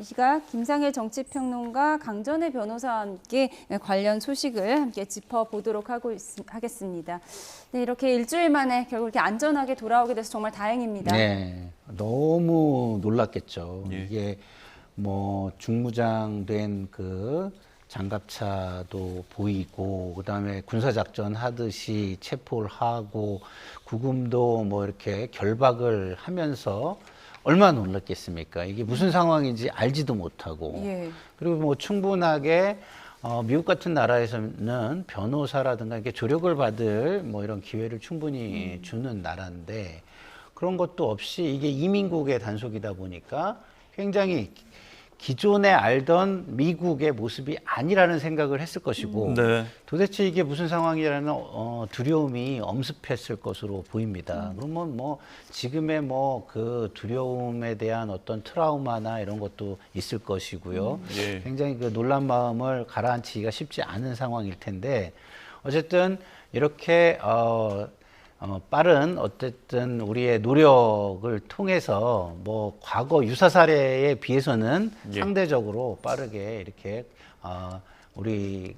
이 시각 김상일 정치평론가 강전의 변호사와 함께 관련 소식을 함께 짚어보도록 하겠습니다. 네, 이렇게 일주일 만에 결국 이렇게 안전하게 돌아오게 돼서 정말 다행입니다. 네, 너무 놀랐겠죠. 예. 이게 뭐 중무장된 그 장갑차도 보이고, 그다음에 군사작전 하듯이 체포를 하고, 구금도 뭐 이렇게 결박을 하면서 얼마나 놀랐겠습니까? 이게 무슨 상황인지 알지도 못하고. 예. 그리고 뭐 충분하게 미국 같은 나라에서는 변호사라든가 이렇게 조력을 받을 뭐 이런 기회를 충분히 주는 나라인데, 그런 것도 없이 이게 이민국의 단속이다 보니까 굉장히 기존에 알던 미국의 모습이 아니라는 생각을 했을 것이고, 네. 도대체 이게 무슨 상황이라는 두려움이 엄습했을 것으로 보입니다. 그러면 뭐 지금의 뭐 그 두려움에 대한 어떤 트라우마나 이런 것도 있을 것이고요. 예. 굉장히 그 놀란 마음을 가라앉히기가 쉽지 않은 상황일 텐데, 어쨌든 이렇게 빠른 어쨌든 우리의 노력을 통해서 뭐 과거 유사 사례에 비해서는 예. 상대적으로 빠르게 이렇게 우리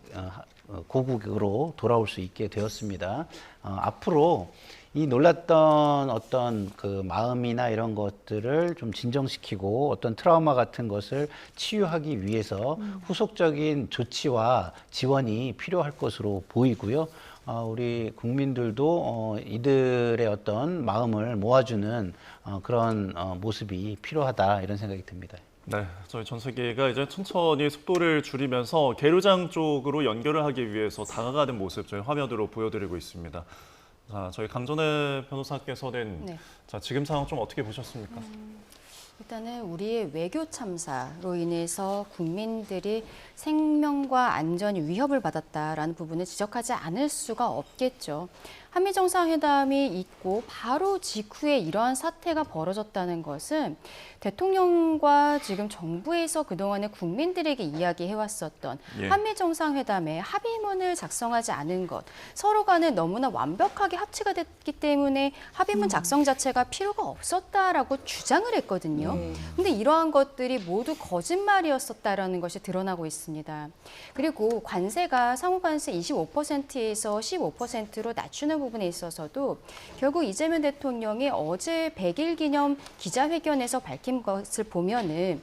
고국으로 돌아올 수 있게 되었습니다. 앞으로 이 놀랐던 어떤 그 마음이나 이런 것들을 좀 진정시키고 어떤 트라우마 같은 것을 치유하기 위해서 후속적인 조치와 지원이 필요할 것으로 보이고요. 우리 국민들도 이들의 어떤 마음을 모아주는 그런 모습이 필요하다, 이런 생각이 듭니다. 네, 저희 전 세계가 이제 천천히 속도를 줄이면서 계류장 쪽으로 연결을 하기 위해서 다가가는 모습 저희 화면으로 보여드리고 있습니다. 자, 저희 강전의 변호사께서는 네. 자, 지금 상황 좀 어떻게 보셨습니까? 일단은 우리의 외교 참사로 인해서 국민들이 생명과 안전이 위협을 받았다라는 부분을 지적하지 않을 수가 없겠죠. 한미 정상회담이 있고 바로 직후에 이러한 사태가 벌어졌다는 것은 대통령과 지금 정부에서 그동안에 국민들에게 이야기해왔었던 예. 한미 정상회담에 합의문을 작성하지 않은 것, 서로 간에 너무나 완벽하게 합치가 됐기 때문에 합의문 작성 자체가 필요가 없었다라고 주장을 했거든요. 근데 이러한 것들이 모두 거짓말이었었다라는 것이 드러나고 있습니다. 그리고 관세가 상호관세 25%에서 15%로 낮추는 부분에 있어서도 결국 이재명 대통령이 어제 100일 기념 기자회견에서 밝힌 것을 보면은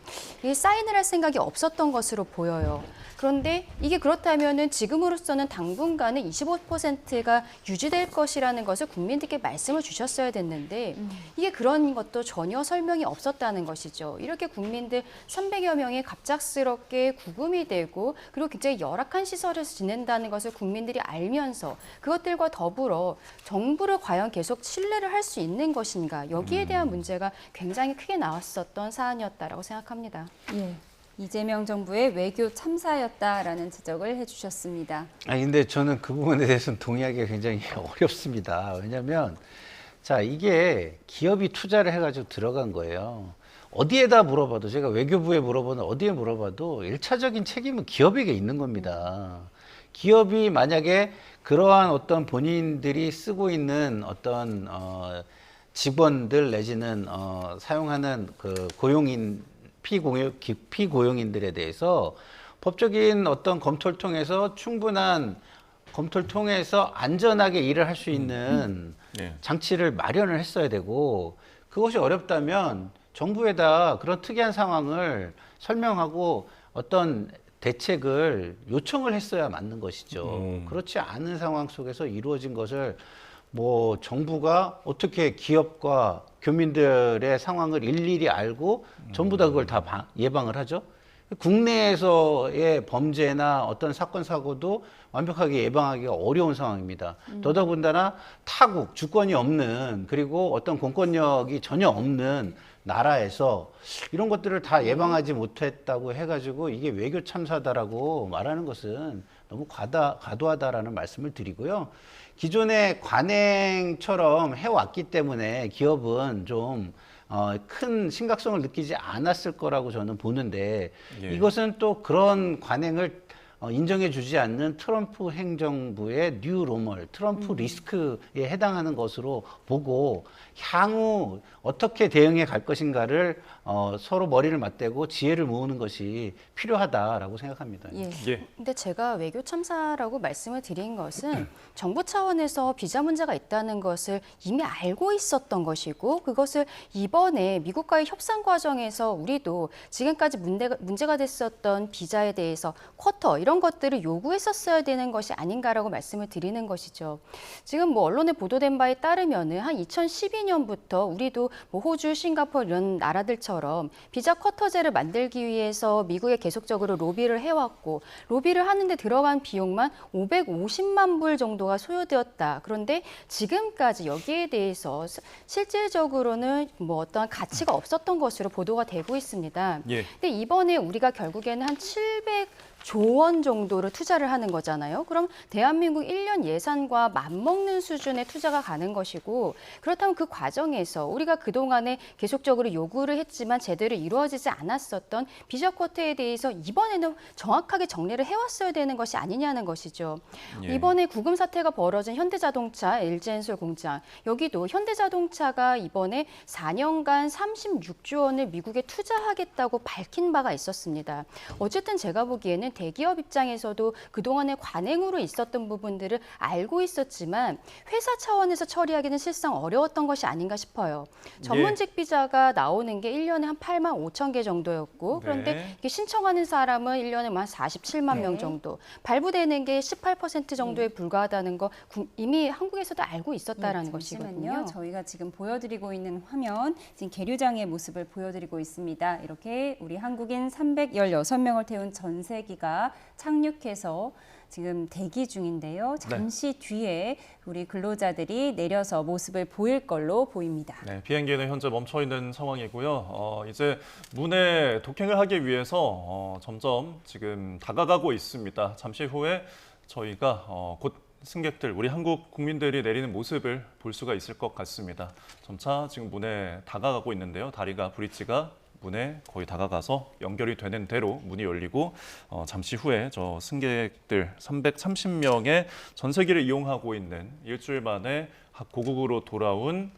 사인을 할 생각이 없었던 것으로 보여요. 그런데 이게 그렇다면은 지금으로서는 당분간은 25%가 유지될 것이라는 것을 국민들께 말씀을 주셨어야 됐는데 이게 그런 것도 전혀 설명이 없었다는 것이죠. 이렇게 국민들 300여 명이 갑작스럽게 구금이 되고 그리고 굉장히 열악한 시설에서 지낸다는 것을 국민들이 알면서 그것들과 더불어 정부를 과연 계속 신뢰를 할 수 있는 것인가, 여기에 대한 문제가 굉장히 크게 나왔었던 사안이었다라고 생각합니다. 예. 이재명 정부의 외교 참사였다라는 지적을 해주셨습니다. 근데 저는 그 부분에 대해서는 동의하기가 굉장히 어렵습니다. 왜냐하면 자, 이게 기업이 투자를 해가지고 들어간 거예요. 어디에다 물어봐도, 제가 외교부에 물어보는 어디에 물어봐도 1차적인 책임은 기업에게 있는 겁니다. 기업이 만약에 그러한 어떤 본인들이 쓰고 있는 어떤 직원들 내지는 사용하는 그 피고용인들에 대해서 법적인 어떤 검토를 통해서 충분한 검토를 통해서 안전하게 일을 할 수 있는 예. 장치를 마련을 했어야 되고, 그것이 어렵다면 정부에다 그런 특이한 상황을 설명하고 어떤 대책을 요청을 했어야 맞는 것이죠. 그렇지 않은 상황 속에서 이루어진 것을 뭐 정부가 어떻게 기업과 교민들의 상황을 일일이 알고 전부 다 그걸 다 예방을 하죠. 국내에서의 범죄나 어떤 사건 사고도 완벽하게 예방하기가 어려운 상황입니다. 더더군다나 타국, 주권이 없는, 그리고 어떤 공권력이 전혀 없는 나라에서 이런 것들을 다 예방하지 못했다고 해가지고 이게 외교 참사다라고 말하는 것은 너무 과도하다라는 말씀을 드리고요. 기존의 관행처럼 해왔기 때문에 기업은 좀 큰 심각성을 느끼지 않았을 거라고 저는 보는데, 예. 이것은 또 그런 관행을 인정해주지 않는 트럼프 행정부의 뉴 노멀, 트럼프 리스크에 해당하는 것으로 보고 향후 어떻게 대응해 갈 것인가를 서로 머리를 맞대고 지혜를 모으는 것이 필요하다라고 생각합니다. 예. 예. 근데 제가 외교 참사라고 말씀을 드린 것은 정부 차원에서 비자 문제가 있다는 것을 이미 알고 있었던 것이고 그것을 이번에 미국과의 협상 과정에서 우리도 지금까지 문제가 됐었던 비자에 대해서 쿼터 이런 것들을 요구했었어야 되는 것이 아닌가라고 말씀을 드리는 것이죠. 지금 뭐 언론에 보도된 바에 따르면은 한 2012년부터 우리도 뭐 호주, 싱가포르 이런 나라들처럼 비자 쿼터제를 만들기 위해서 미국에 계속적으로 로비를 해왔고 로비를 하는데 들어간 비용만 550만 불 정도가 소요되었다. 그런데 지금까지 여기에 대해서 실질적으로는 뭐 어떠한 가치가 없었던 것으로 보도가 되고 있습니다. 예. 근데 이번에 우리가 결국에는 한 700조 원 정도를 투자를 하는 거잖아요. 그럼 대한민국 1년 예산과 맞먹는 수준의 투자가 가는 것이고 그렇다면 그 과정에서 우리가 그동안에 계속적으로 요구를 했지만 제대로 이루어지지 않았었던 비자 쿼터에 대해서 이번에는 정확하게 정리를 해왔어야 되는 것이 아니냐는 것이죠. 예. 이번에 구금 사태가 벌어진 현대자동차 LG엔솔 공장 여기도 현대자동차가 이번에 4년간 36조 원을 미국에 투자하겠다고 밝힌 바가 있었습니다. 어쨌든 제가 보기에는 대기업 입장에서도 그동안의 관행으로 있었던 부분들을 알고 있었지만 회사 차원에서 처리하기는 실상 어려웠던 것이 아닌가 싶어요. 전문직 비자가 나오는 게 1년에 한 8만 5천 개 정도였고 그런데 네. 이게 신청하는 사람은 1년에 한 47만 명 정도 발부되는 게 18% 정도에 불과하다는 거 이미 한국에서도 알고 있었다라는 잠시만요. 것이거든요. 저희가 지금 보여드리고 있는 화면 지금 계류장의 모습을 보여드리고 있습니다. 이렇게 우리 한국인 316명을 태운 전세기가 착륙해서 지금 대기 중인데요. 잠시 뒤에 우리 근로자들이 내려서 모습을 보일 걸로 보입니다. 네, 비행기는 현재 멈춰 있는 상황이고요. 이제 문에 독행을 하기 위해서 점점 지금 다가가고 있습니다. 잠시 후에 저희가 곧 승객들, 우리 한국 국민들이 내리는 모습을 볼 수가 있을 것 같습니다. 점차 지금 문에 다가가고 있는데요. 다리가 브릿지가 문에 거의 다가가서 연결이 되는 대로 문이 열리고 잠시 후에 저 승객들 330명의 전세기를 이용하고 있는 일주일 만에 고국으로 돌아온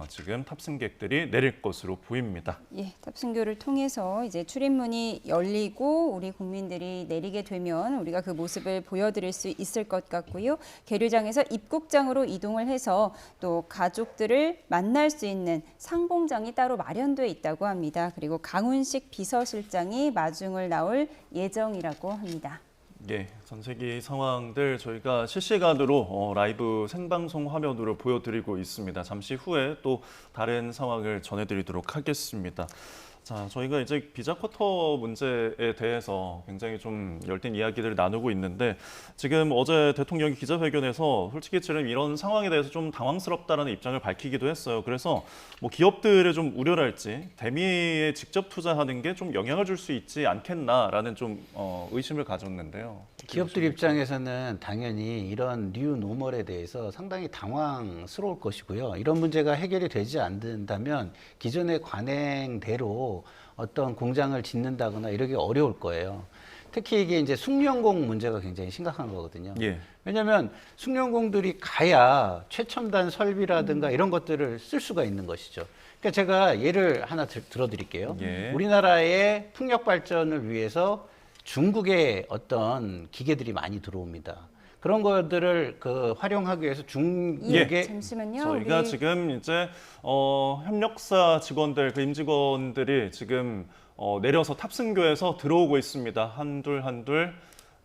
지금 탑승객들이 내릴 것으로 보입니다. 예, 탑승교를 통해서 이제 출입문이 열리고 우리 국민들이 내리게 되면 우리가 그 모습을 보여드릴 수 있을 것 같고요. 계류장에서 입국장으로 이동을 해서 또 가족들을 만날 수 있는 상봉장이 따로 마련돼 있다고 합니다. 그리고 강훈식 비서실장이 마중을 나올 예정이라고 합니다. 예, 전세기 상황들 저희가 실시간으로 라이브 생방송 화면으로 보여드리고 있습니다. 잠시 후에 또 다른 상황을 전해드리도록 하겠습니다. 자, 저희가 이제 비자 쿼터 문제에 대해서 굉장히 좀 열띤 이야기들을 나누고 있는데 지금 어제 대통령이 기자회견에서 솔직히 지금 이런 상황에 대해서 좀 당황스럽다라는 입장을 밝히기도 했어요. 그래서 뭐 기업들의 좀 우려랄지 대미에 직접 투자하는 게 좀 영향을 줄 수 있지 않겠나라는 좀 의심을 가졌는데요. 기업들 입장에서는 당연히 이런 뉴 노멀에 대해서 상당히 당황스러울 것이고요. 이런 문제가 해결이 되지 않는다면 기존의 관행대로 어떤 공장을 짓는다거나 이러기 어려울 거예요. 특히 이게 이제 숙련공 문제가 굉장히 심각한 거거든요. 예. 왜냐하면 숙련공들이 가야 최첨단 설비라든가 이런 것들을 쓸 수가 있는 것이죠. 그러니까 제가 예를 하나 들어드릴게요. 예. 우리나라의 풍력 발전을 위해서 중국의 어떤 기계들이 많이 들어옵니다. 그런 것들을 활용하기 위해서 중국의 잠시만요. 저희가 우리 지금 이제 협력사 직원들, 그 임직원들이 지금 내려서 탑승교에서 들어오고 있습니다. 한둘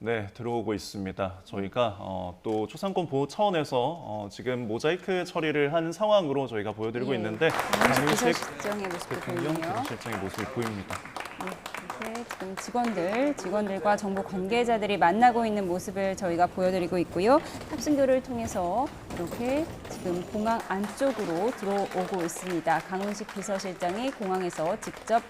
네, 들어오고 있습니다. 저희가 또 초상권 보호 차원에서 지금 모자이크 처리를 한 상황으로 저희가 보여드리고 예. 있는데 강훈식 강훈식 비서실장의 모습도 대통령 보이네요. 비서실장의 모습이 보입니다. 이렇게 지금 직원들과 정부 관계자들이 만나고 있는 모습을 저희가 보여드리고 있고요. 탑승교를 통해서 이렇게 지금 공항 안쪽으로 들어오고 있습니다. 강훈식 비서실장이 공항에서 직접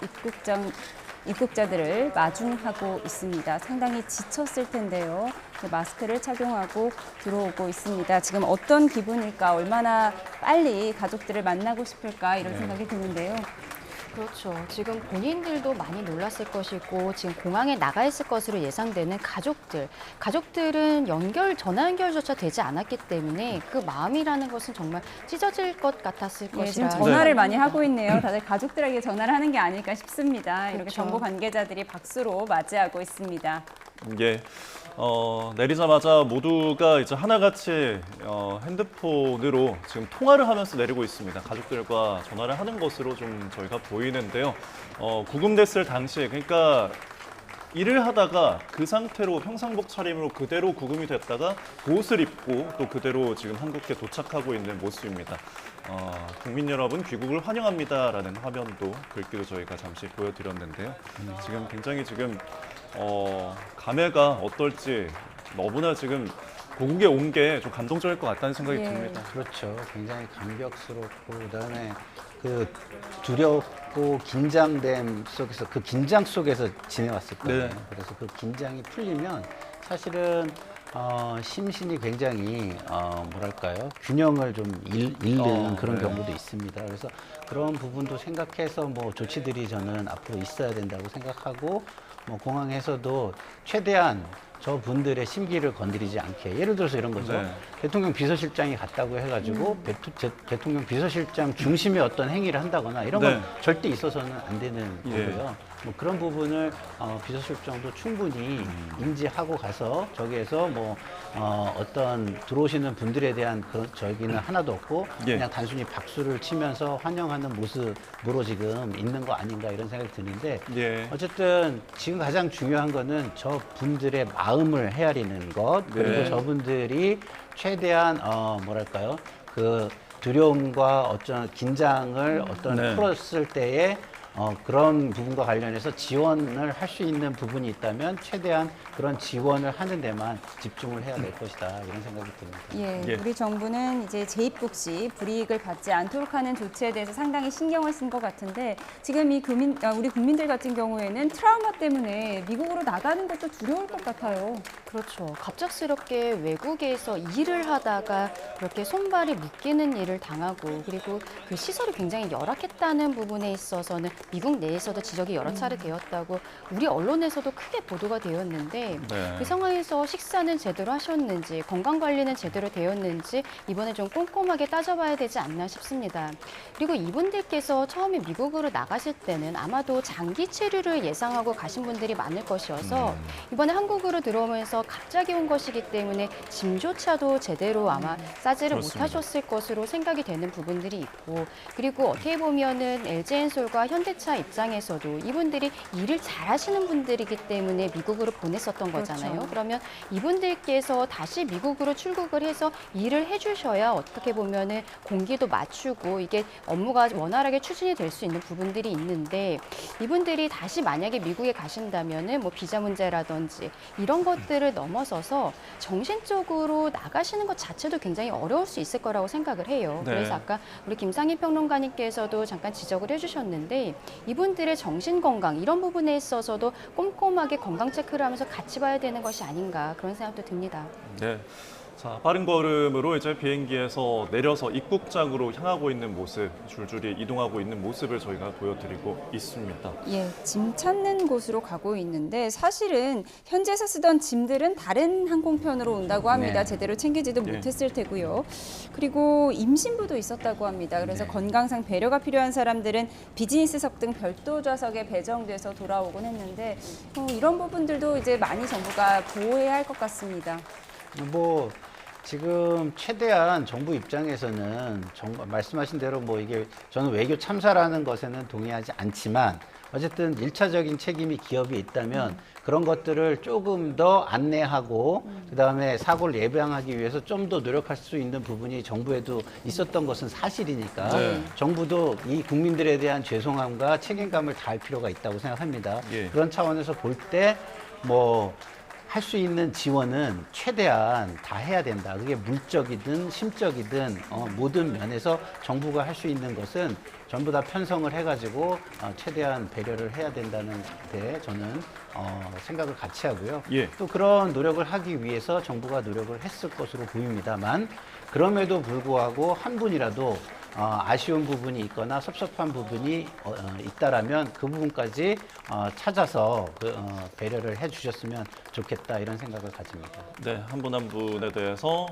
입국자들을 마중하고 있습니다. 상당히 지쳤을 텐데요. 마스크를 착용하고 들어오고 있습니다. 지금 어떤 기분일까, 얼마나 빨리 가족들을 만나고 싶을까 이런 생각이 드는데요. 그렇죠. 지금 본인들도 많이 놀랐을 것이고 지금 공항에 나가 있을 것으로 예상되는 가족들은 전화 연결조차 되지 않았기 때문에 그 마음이라는 것은 정말 찢어질 것 같았을 예, 것이라. 지금 전화를 많이 하고 있네요. 다들 가족들에게 전화를 하는 게 아닐까 싶습니다. 이렇게 그렇죠. 정부 관계자들이 박수로 맞이하고 있습니다. 예. 내리자마자 모두가 이제 하나같이 핸드폰으로 지금 통화를 하면서 내리고 있습니다. 가족들과 전화를 하는 것으로 좀 저희가 보이는데요. 구금됐을 당시에 그러니까 일을 하다가 그 상태로 평상복 차림으로 그대로 구금이 됐다가 옷을 입고 또 그대로 지금 한국에 도착하고 있는 모습입니다. 국민 여러분 귀국을 환영합니다라는 화면도 글귀도 저희가 잠시 보여드렸는데요. 지금 굉장히 지금 감회가 어떨지 너무나 지금 고국에 온 게 좀 감동적일 것 같다는 생각이 예. 듭니다. 그렇죠. 굉장히 감격스럽고 그다음에 그 두렵고 긴장됨 속에서 그 긴장 속에서 지내왔을 거예요. 네. 그래서 그 긴장이 풀리면 사실은 심신이 굉장히 뭐랄까요 균형을 좀 잃는 그런 네. 경우도 있습니다. 그래서 그런 부분도 생각해서 뭐 조치들이 저는 앞으로 있어야 된다고 생각하고 뭐 공항에서도 최대한 저분들의 심기를 건드리지 않게 예를 들어서 이런 거죠. 네. 대통령 비서실장이 갔다고 해가지고 대통령 비서실장 중심의 어떤 행위를 한다거나 이런 건 네. 절대 있어서는 안 되는 예. 거고요. 뭐 그런 부분을 비서실장도 충분히 인지하고 가서 저기에서 뭐 어떤 들어오시는 분들에 대한 그런 저기는 하나도 없고 예. 그냥 단순히 박수를 치면서 환영하는 모습으로 지금 있는 거 아닌가 이런 생각이 드는데 예. 어쨌든 지금 가장 중요한 거는 저 분들의 마음을 헤아리는 것 그리고 네. 저분들이 최대한 뭐랄까요 그 두려움과 어떤 긴장을 어떤 네. 풀었을 때에 그런 부분과 관련해서 지원을 할 수 있는 부분이 있다면 최대한 그런 지원을 하는 데만 집중을 해야 될 것이다 이런 생각이 듭니다. 예, 예. 우리 정부는 이제 재입국 시 불이익을 받지 않도록 하는 조치에 대해서 상당히 신경을 쓴 것 같은데 지금 우리 국민들 같은 경우에는 트라우마 때문에 미국으로 나가는 것도 두려울 것 같아요. 그렇죠. 갑작스럽게 외국에서 일을 하다가 그렇게 손발이 묶이는 일을 당하고 그리고 그 시설이 굉장히 열악했다는 부분에 있어서는 미국 내에서도 지적이 여러 차례 되었다고 우리 언론에서도 크게 보도가 되었는데 네. 그 상황에서 식사는 제대로 하셨는지 건강관리는 제대로 되었는지 이번에 좀 꼼꼼하게 따져봐야 되지 않나 싶습니다. 그리고 이분들께서 처음에 미국으로 나가실 때는 아마도 장기 체류를 예상하고 가신 분들이 많을 것이어서 이번에 한국으로 들어오면서 갑자기 온 것이기 때문에 짐조차도 제대로 아마 싸지를 그렇습니다. 못하셨을 것으로 생각이 되는 부분들이 있고 그리고 어떻게 보면은 LG엔솔과 현대차 입장에서도 이분들이 일을 잘하시는 분들이기 때문에 미국으로 보냈었던 거잖아요. 그렇죠. 그러면 이분들께서 다시 미국으로 출국을 해서 일을 해주셔야 어떻게 보면은 공기도 맞추고 이게 업무가 원활하게 추진이 될 수 있는 부분들이 있는데 이분들이 다시 만약에 미국에 가신다면은 뭐 비자 문제라든지 이런 것들을 넘어서서 정신적으로 나가시는 것 자체도 굉장히 어려울 수 있을 거라고 생각을 해요. 네. 그래서 아까 우리 김상희 평론가님께서도 잠깐 지적을 해주셨는데 이분들의 정신 건강 이런 부분에 있어서도 꼼꼼하게 건강 체크를 하면서 같이 봐야 되는 것이 아닌가 그런 생각도 듭니다. 네. 자, 빠른 걸음으로 이제 비행기에서 내려서 입국장으로 향하고 있는 모습, 줄줄이 이동하고 있는 모습을 저희가 보여드리고 있습니다. 예, 짐 찾는 곳으로 가고 있는데 사실은 현지에서 쓰던 짐들은 다른 항공편으로 온다고 합니다. 네. 제대로 챙기지도 예. 못했을 테고요. 그리고 임신부도 있었다고 합니다. 그래서 네. 건강상 배려가 필요한 사람들은 비즈니스석 등 별도 좌석에 배정돼서 돌아오곤 했는데 이런 부분들도 이제 많이 정부가 보호해야 할 것 같습니다. 뭐 지금 최대한 정부 입장에서는 말씀하신 대로 뭐 이게 저는 외교 참사라는 것에는 동의하지 않지만 어쨌든 일차적인 책임이 기업이 있다면 그런 것들을 조금 더 안내하고 그다음에 사고를 예방하기 위해서 좀 더 노력할 수 있는 부분이 정부에도 있었던 것은 사실이니까 네. 정부도 이 국민들에 대한 죄송함과 책임감을 다할 필요가 있다고 생각합니다. 예. 그런 차원에서 볼 때 뭐 할 수 있는 지원은 최대한 다 해야 된다. 그게 물적이든 심적이든 모든 면에서 정부가 할 수 있는 것은 전부 다 편성을 해가지고 최대한 배려를 해야 된다는 데 저는 생각을 같이 하고요. 예. 또 그런 노력을 하기 위해서 정부가 노력을 했을 것으로 보입니다만 그럼에도 불구하고 한 분이라도 아쉬운 부분이 있거나 섭섭한 부분이 있다라면 그 부분까지 찾아서 배려를 해주셨으면 좋겠다 이런 생각을 가집니다. 네, 한 분 한 분에 대해서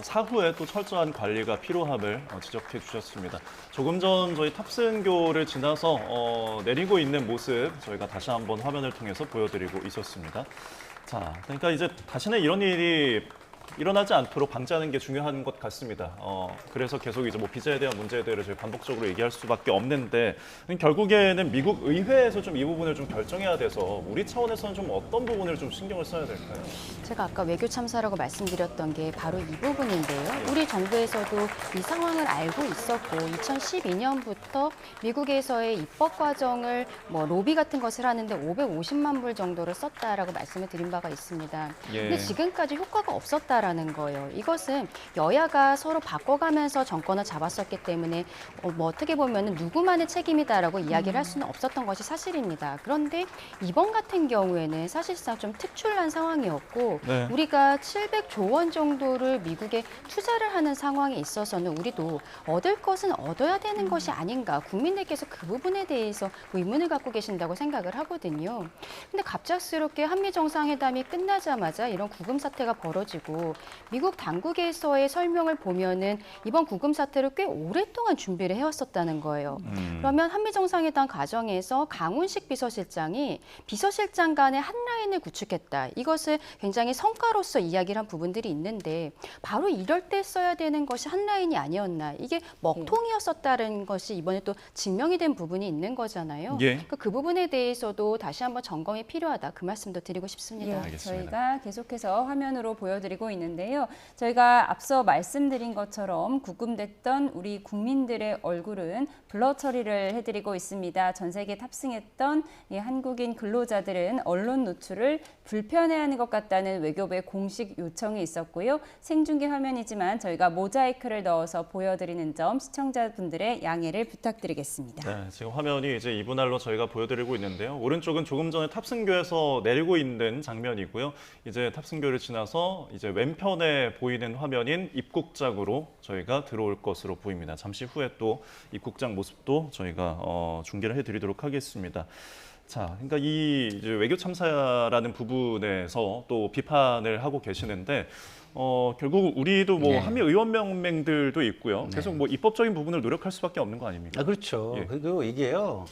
사후에 또 철저한 관리가 필요함을 지적해 주셨습니다. 조금 전 저희 탑승교를 지나서 내리고 있는 모습 저희가 다시 한번 화면을 통해서 보여드리고 있었습니다. 자, 그러니까 이제 다시는 이런 일이 일어나지 않도록 방지하는 게 중요한 것 같습니다. 그래서 계속 이제 뭐 비자에 대한 문제에 대해서 저희 반복적으로 얘기할 수밖에 없는데 결국에는 미국 의회에서 좀 이 부분을 좀 결정해야 돼서 우리 차원에서는 좀 어떤 부분을 좀 신경을 써야 될까요? 제가 아까 외교 참사라고 말씀드렸던 게 바로 이 부분인데요. 우리 정부에서도 이 상황을 알고 있었고 2012년부터 미국에서의 입법 과정을 뭐 로비 같은 것을 하는데 550만 불 정도를 썼다라고 말씀을 드린 바가 있습니다. 예. 근데 지금까지 효과가 없었다라는 거예요. 이것은 여야가 서로 바꿔가면서 정권을 잡았었기 때문에 뭐 어떻게 보면 누구만의 책임이다라고 이야기를 할 수는 없었던 것이 사실입니다. 그런데 이번 같은 경우에는 사실상 좀 특출난 상황이었고 네. 우리가 700조 원 정도를 미국에 투자를 하는 상황에 있어서는 우리도 얻을 것은 얻어야 되는 것이 아닌가 국민들께서 그 부분에 대해서 의문을 갖고 계신다고 생각을 하거든요. 근데 갑작스럽게 한미 정상회담이 끝나자마자 이런 구금 사태가 벌어지고 미국 당국에서의 설명을 보면은 이번 구금 사태를 꽤 오랫동안 준비를 해왔었다는 거예요. 그러면 한미 정상회담 과정에서 강훈식 비서실장이 비서실장 간의 한 라인을 구축했다. 이것을 굉장히 성과로서 이야기를 한 부분들이 있는데 바로 이럴 때 써야 되는 것이 한 라인이 아니었나. 이게 먹통이었었다는 것이 이번에 또 증명이 된 부분이 있는 거잖아요. 예. 그 부분에 대해서도 다시 한번 점검이 필요하다. 그 말씀도 드리고 싶습니다. 예, 알겠습니다. 저희가 계속해서 화면으로 보여드리고 있는데요. 저희가 앞서 말씀드린 것처럼 구금됐던 우리 국민들의 얼굴은 블러 처리를 해드리고 있습니다. 전 세계 탑승했던 이 한국인 근로자들은 언론 노출을 불편해하는 것 같다는 외교부의 공식 요청이 있었고요. 생중계 화면이지만 저희가 모자이크를 넣어서 보여드리는 점 시청자분들의 양해를 부탁드리겠습니다. 네, 지금 화면이 이제 이분할로 저희가 보여드리고 있는데요. 오른쪽은 조금 전에 탑승교에서 내리고 있는 장면이고요. 이제 탑승교를 지나서 이제 왼편에 보이는 화면인 입국장으로 저희가 들어올 것으로 보입니다. 잠시 후에 또 입국장 모습도 저희가 중계를 해드리도록 하겠습니다. 자, 그러니까 이 이제 외교 참사라는 부분에서 또 비판을 하고 계시는데 결국 우리도 뭐 네. 한미 의원 명맹들도 있고요. 네. 계속 뭐 입법적인 부분을 노력할 수밖에 없는 거 아닙니까? 그렇죠. 예. 그리고 이게요,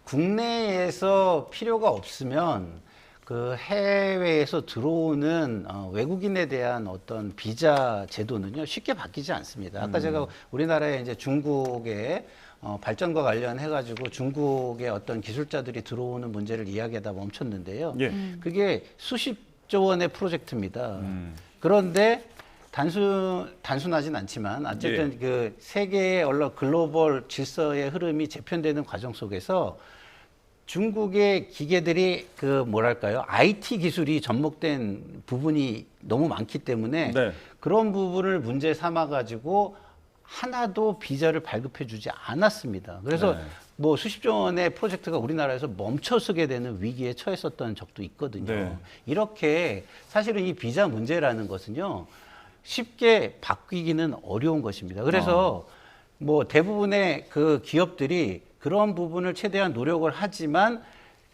국내에서 필요가 없으면 그 해외에서 들어오는 외국인에 대한 어떤 비자 제도는요 쉽게 바뀌지 않습니다. 아까 제가 우리나라에 이제 중국의 발전과 관련해가지고 중국의 어떤 기술자들이 들어오는 문제를 이야기하다 멈췄는데요. 예. 그게 수십조 원의 프로젝트입니다. 그런데 단순하진 않지만 어쨌든 그 세계의 언론 글로벌 질서의 흐름이 재편되는 과정 속에서 중국의 기계들이 그 뭐랄까요, IT 기술이 접목된 부분이 너무 많기 때문에 네. 그런 부분을 문제 삼아 가지고 하나도 비자를 발급해주지 않았습니다. 그래서 네. 뭐 수십조 원의 프로젝트가 우리나라에서 멈춰서게 되는 위기에 처했었던 적도 있거든요. 네. 이렇게 사실은 이 비자 문제라는 것은요 쉽게 바뀌기는 어려운 것입니다. 그래서 뭐 대부분의 그 기업들이 그런 부분을 최대한 노력을 하지만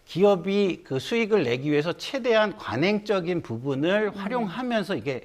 기업이 그 수익을 내기 위해서 최대한 관행적인 부분을 활용하면서 이게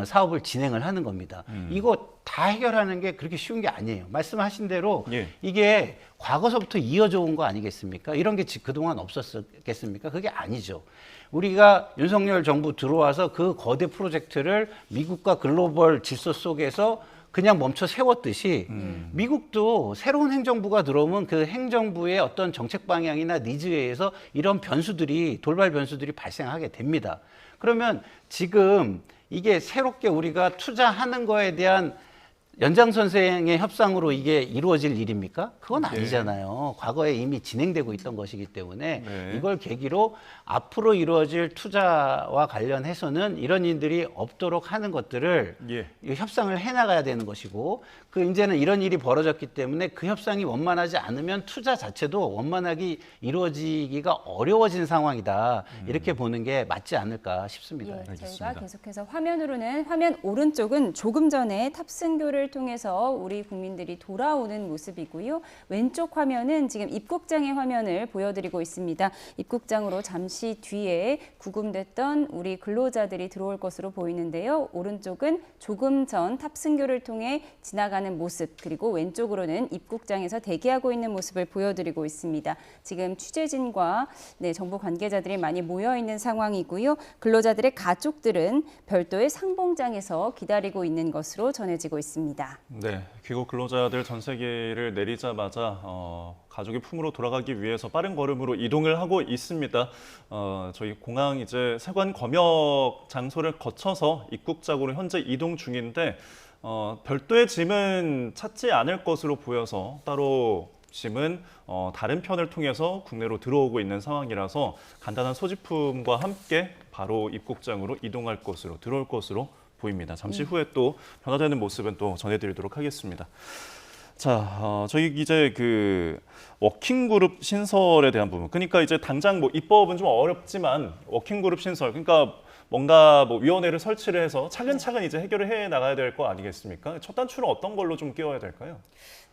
사업을 진행을 하는 겁니다. 이거 다 해결하는 게 그렇게 쉬운 게 아니에요. 말씀하신 대로 예. 이게 과거서부터 이어져 온 거 아니겠습니까? 이런 게 그동안 없었겠습니까? 그게 아니죠. 우리가 윤석열 정부 들어와서 그 거대 프로젝트를 미국과 글로벌 질서 속에서 그냥 멈춰 세웠듯이 미국도 새로운 행정부가 들어오면 그 행정부의 어떤 정책 방향이나 니즈에 의해서 이런 변수들이 돌발 변수들이 발생하게 됩니다. 그러면 지금 이게 새롭게 우리가 투자하는 거에 대한 연장선생의 협상으로 이게 이루어질 일입니까? 그건 아니잖아요. 과거에 이미 진행되고 있던 것이기 때문에 네. 이걸 계기로 앞으로 이루어질 투자와 관련해서는 이런 일들이 없도록 하는 것들을 예. 이 협상을 해나가야 되는 것이고 그 이제는 이런 일이 벌어졌기 때문에 그 협상이 원만하지 않으면 투자 자체도 원만하게 이루어지기가 어려워진 상황이다. 이렇게 보는 게 맞지 않을까 싶습니다. 예, 알겠습니다. 저희가 계속해서 화면으로는 화면 오른쪽은 조금 전에 탑승교를 탑승교를 통해서 우리 국민들이 돌아오는 모습이고요. 왼쪽 화면은 지금 입국장의 화면을 보여드리고 있습니다. 입국장으로 잠시 뒤에 구금됐던 우리 근로자들이 들어올 것으로 보이는데요. 오른쪽은 조금 전 탑승교를 통해 지나가는 모습, 그리고 왼쪽으로는 입국장에서 대기하고 있는 모습을 보여드리고 있습니다. 지금 취재진과 정부 관계자들이 많이 모여 있는 상황이고요. 근로자들의 가족들은 별도의 상봉장에서 기다리고 있는 것으로 전해지고 있습니다. 네, 귀국 근로자들 전세기를 내리자마자 가족의 품으로 돌아가기 위해서 빠른 걸음으로 이동을 하고 있습니다. 저희 공항 이제 세관 검역 장소를 거쳐서 입국장으로 현재 이동 중인데 별도의 짐은 찾지 않을 것으로 보여서 따로 짐은 다른 편을 통해서 국내로 들어오고 있는 상황이라서 간단한 소지품과 함께 바로 입국장으로 이동할 것으로 들어올 것으로 보입니다. 잠시 후에 또 변화되는 모습은 또 전해드리도록 하겠습니다. 자, 저희 이제 그 워킹그룹 신설에 대한 부분. 그러니까 이제 당장 뭐 입법은 좀 어렵지만 워킹그룹 신설, 그러니까 뭔가 뭐 위원회를 설치를 해서 차근차근 이제 해결을 해 나가야 될 거 아니겠습니까? 첫 단추는 어떤 걸로 좀 끼워야 될까요?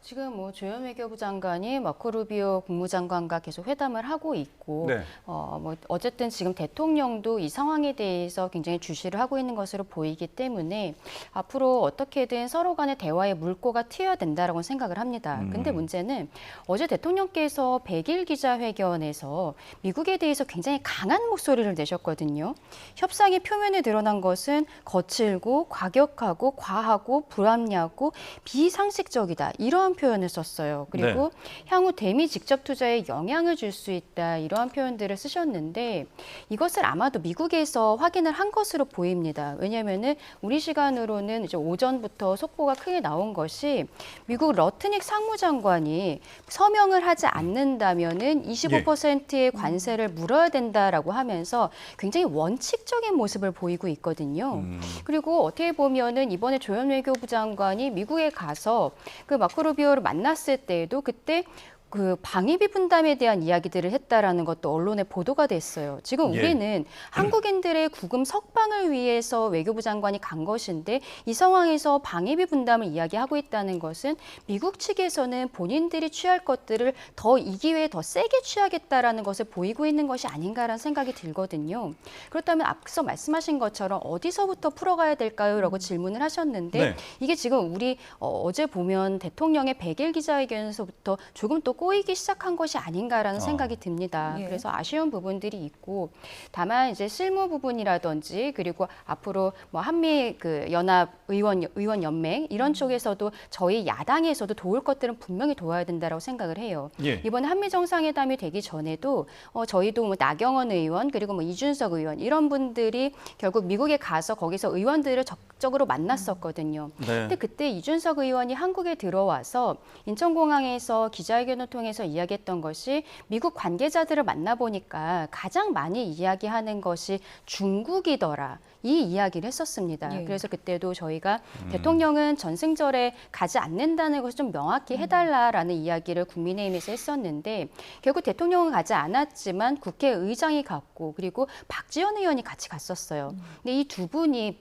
지금 뭐 조현 외교부 장관이 마코 루비오 국무장관과 계속 회담을 하고 있고, 네. 뭐 어쨌든 지금 대통령도 이 상황에 대해서 굉장히 주시를 하고 있는 것으로 보이기 때문에 앞으로 어떻게든 서로 간의 대화의 물꼬가 트여야 된다라고 생각을 합니다. 근데 문제는 어제 대통령께서 100일 기자회견에서 미국에 대해서 굉장히 강한 목소리를 내셨거든요. 협상의 표면에 드러난 것은 거칠고 과격하고 과하고 불합리하고 비상식적이다. 이러한 표현을 썼어요. 그리고 향후 대미 직접 투자에 영향을 줄 수 있다. 이러한 표현들을 쓰셨는데 이것을 아마도 미국에서 확인을 한 것으로 보입니다. 왜냐하면은 우리 시간으로는 이제 오전부터 속보가 크게 나온 것이 미국 러트닉 상무장관이 서명을 하지 않는다면은 25%의 관세를 물어야 된다라고 하면서 굉장히 원칙적인 모습을 보이고 있거든요. 그리고 어떻게 보면은 이번에 조현 외교부 장관이 미국에 가서 그 마코 루비오를 만났을 때에도 그때 그 방위비 분담에 대한 이야기들을 했다라는 것도 언론에 보도가 됐어요. 지금 우리는 한국인들의 구금 석방을 위해서 외교부 장관이 간 것인데 이 상황에서 방위비 분담을 이야기하고 있다는 것은 미국 측에서는 본인들이 취할 것들을 더 이 기회에 더 세게 취하겠다라는 것을 보이고 있는 것이 아닌가라는 생각이 들거든요. 그렇다면 앞서 말씀하신 것처럼 어디서부터 풀어가야 될까요? 라고 질문을 하셨는데 이게 지금 우리 어제 보면 대통령의 100일 기자회견에서부터 조금 또 꼬이기 시작한 것이 아닌가라는 생각이 듭니다. 그래서 아쉬운 부분들이 있고 다만 이제 실무 부분이라든지 그리고 앞으로 뭐 한미 그 연합 의원 연맹 이런 쪽에서도 저희 야당에서도 도울 것들은 분명히 도와야 된다라고 생각을 해요. 이번에 한미 정상회담이 되기 전에도 저희도 뭐 나경원 의원 그리고 뭐 이준석 의원 이런 분들이 결국 미국에 가서 거기서 의원들을 적극적으로 만났었거든요. 근데 그때 이준석 의원이 한국에 들어와서 인천공항에서 기자회견을 통해서 이야기했던 것이 미국 관계자들을 만나보니까 가장 많이 이야기하는 것이 중국이더라. 이 이야기를 했었습니다. 그래서 그때도 저희가 대통령은 전승절에 가지 않는다는 것을 좀 명확히 해달라라는 이야기를 국민의힘에서 했었는데 결국 대통령은 가지 않았지만 국회의장이 갔고 그리고 박지원 의원이 같이 갔었어요. 근데 이 두 분이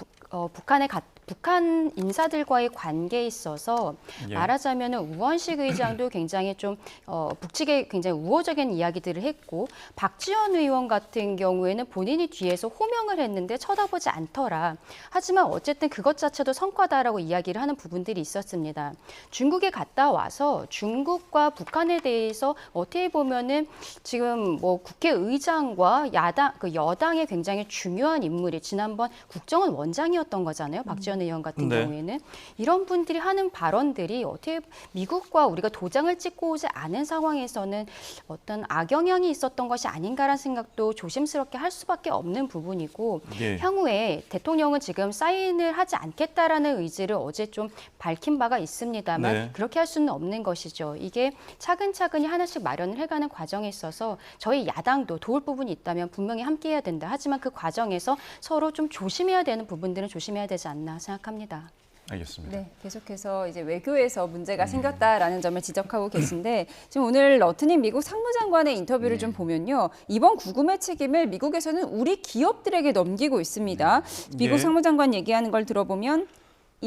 북한 인사들과의 관계에 있어서 말하자면 우원식 의장도 굉장히 좀 북측에 굉장히 우호적인 이야기들을 했고 박지원 의원 같은 경우에는 본인이 뒤에서 호명을 했는데 쳐다보지 않더라. 하지만 어쨌든 그것 자체도 성과다라고 이야기를 하는 부분들이 있었습니다. 중국에 갔다 와서 중국과 북한에 대해서 어떻게 보면은 지금 뭐 국회의장과 여당의 굉장히 중요한 인물이 지난번 국정원 원장이었던 거잖아요. 박지원 의원 같은 경우에는 이런 분들이 하는 발언들이 어떻게 미국과 우리가 도장을 찍고 오지 않은 상황에서는 어떤 악영향이 있었던 것이 아닌가라는 생각도 조심스럽게 할 수밖에 없는 부분이고 향후에 대통령은 지금 사인을 하지 않겠다라는 의지를 어제 좀 밝힌 바가 있습니다만 그렇게 할 수는 없는 것이죠. 이게 차근차근히 하나씩 마련을 해가는 과정에 있어서 저희 야당도 도울 부분이 있다면 분명히 함께해야 된다. 하지만 그 과정에서 서로 좀 조심해야 되는 부분들은 조심해야 되지 않나 생각합니다. 알겠습니다. 네, 계속해서 이제 외교에서 문제가 생겼다라는 점을 지적하고 계신데 지금 오늘 러트닉 미국 상무장관의 인터뷰를 좀 보면요. 이번 구금의 책임을 미국에서는 우리 기업들에게 넘기고 있습니다. 미국 상무장관 얘기하는 걸 들어보면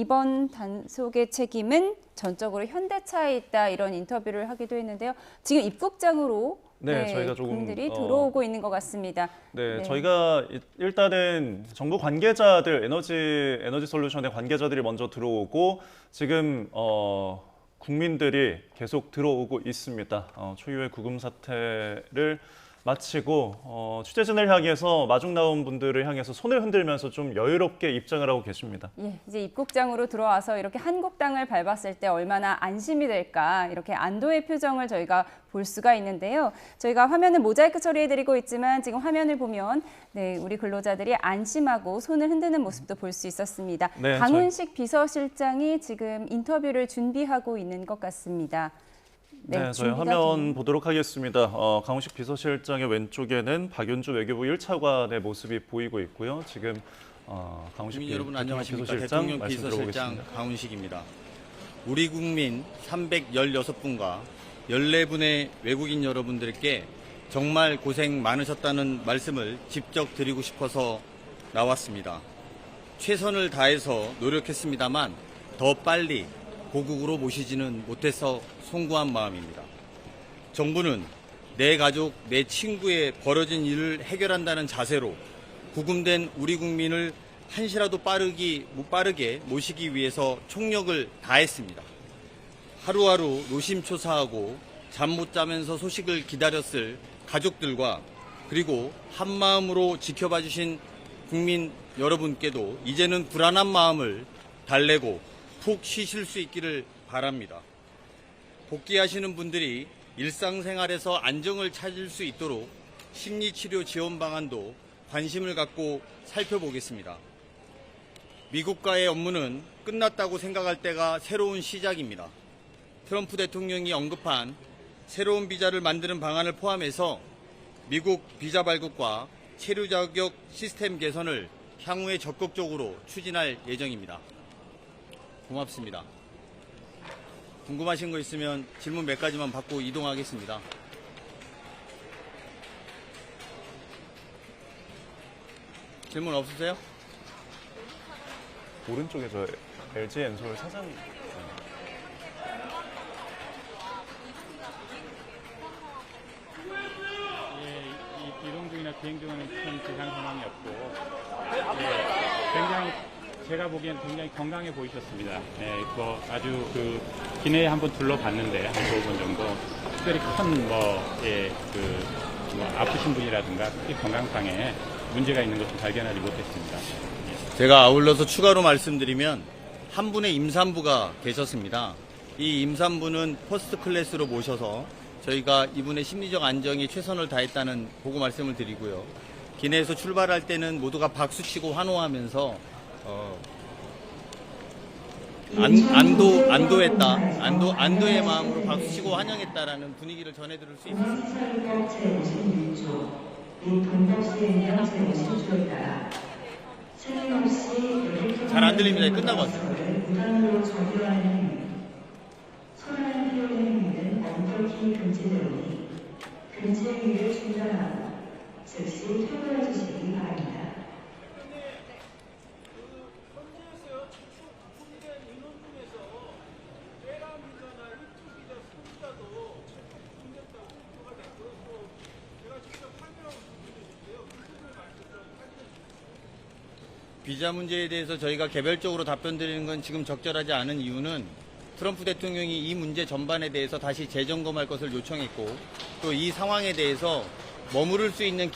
이번 단속의 책임은 전적으로 현대차에 있다 이런 인터뷰를 하기도 했는데요. 지금 입국장으로 네, 저희가 조금, 국민들이 들어오고 있는 것 같습니다. 네, 저희가 일단은 정부 관계자들, 에너지 솔루션의 관계자들이 먼저 들어오고 지금 국민들이 계속 들어오고 있습니다. 초유의 구금 사태를 마치고 취재진을 향해서 마중 나온 분들을 향해서 손을 흔들면서 좀 여유롭게 입장을 하고 계십니다. 예, 이제 입국장으로 들어와서 이렇게 한국 땅을 밟았을 때 얼마나 안심이 될까 이렇게 안도의 표정을 저희가 볼 수가 있는데요. 저희가 화면을 모자이크 처리해드리고 있지만 지금 화면을 보면 네, 우리 근로자들이 안심하고 손을 흔드는 모습도 볼 수 있었습니다. 네, 강훈식 비서실장이 지금 인터뷰를 준비하고 있는 것 같습니다. 네, 저희 화면 보도록 하겠습니다. 강훈식 비서실장의 왼쪽에는 박윤주 외교부 1차관의 모습이 보이고 있고요. 지금 강훈식 국민 여러분 안녕하십니까. 비서실장 대통령 말씀 비서실장 들어보겠습니다. 강훈식입니다. 우리 국민 316분과 14분의 외국인 여러분들께 정말 고생 많으셨다는 말씀을 직접 드리고 싶어서 나왔습니다. 최선을 다해서 노력했습니다만 더 빨리 고국으로 모시지는 못해서 송구한 마음입니다. 정부는 내 가족, 내 친구의 벌어진 일을 해결한다는 자세로 구금된 우리 국민을 한시라도 빠르게 모시기 위해서 총력을 다했습니다. 하루하루 노심초사하고 잠 못 자면서 소식을 기다렸을 가족들과 그리고 한마음으로 지켜봐 주신 국민 여러분께도 이제는 불안한 마음을 달래고 푹 쉬실 수 있기를 바랍니다. 복귀하시는 분들이 일상생활에서 안정을 찾을 수 있도록 심리치료 지원 방안도 관심을 갖고 살펴보겠습니다. 미국과의 업무는 끝났다고 생각할 때가 새로운 시작입니다. 트럼프 대통령이 언급한 새로운 비자를 만드는 방안을 포함해서 미국 비자 발급과 체류 자격 시스템 개선을 향후에 적극적으로 추진할 예정입니다. 고맙습니다. 궁금하신 거 있으면 질문 몇 가지만 받고 이동하겠습니다. 질문 없으세요? 오른쪽에 저 LG 엔솔 사장 이동 중이나 비행 중에는 큰 지상 상황이 없고 굉장히 제가 보기엔 굉장히 건강해 보이셨습니다. 뭐 아주 그 기내에 한번 둘러봤는데 한 5분 정도 특별히 큰 뭐 아프신 분이라든가 특히 건강상에 문제가 있는 것을 발견하지 못했습니다. 제가 아울러서 추가로 말씀드리면 한 분의 임산부가 계셨습니다. 이 임산부는 퍼스트 클래스로 모셔서 저희가 이분의 심리적 안정에 최선을 다했다는 보고 말씀을 드리고요. 기내에서 출발할 때는 모두가 박수치고 환호하면서 안도의 마음으로 박수치고 환영했다라는 분위기를 전해드릴 수 있습니다. 잘 안 들립니다. 끝나고 왔어요. 금지행위를 중단하고 즉시 퇴거해 주시기 바랍니다. 비자 문제에 대해서 저희가 개별적으로 답변 드리는 건 지금 적절하지 않은 이유는 트럼프 대통령이 이 문제 전반에 대해서 다시 재점검할 것을 요청했고 또 이 상황에 대해서 머무를 수 있는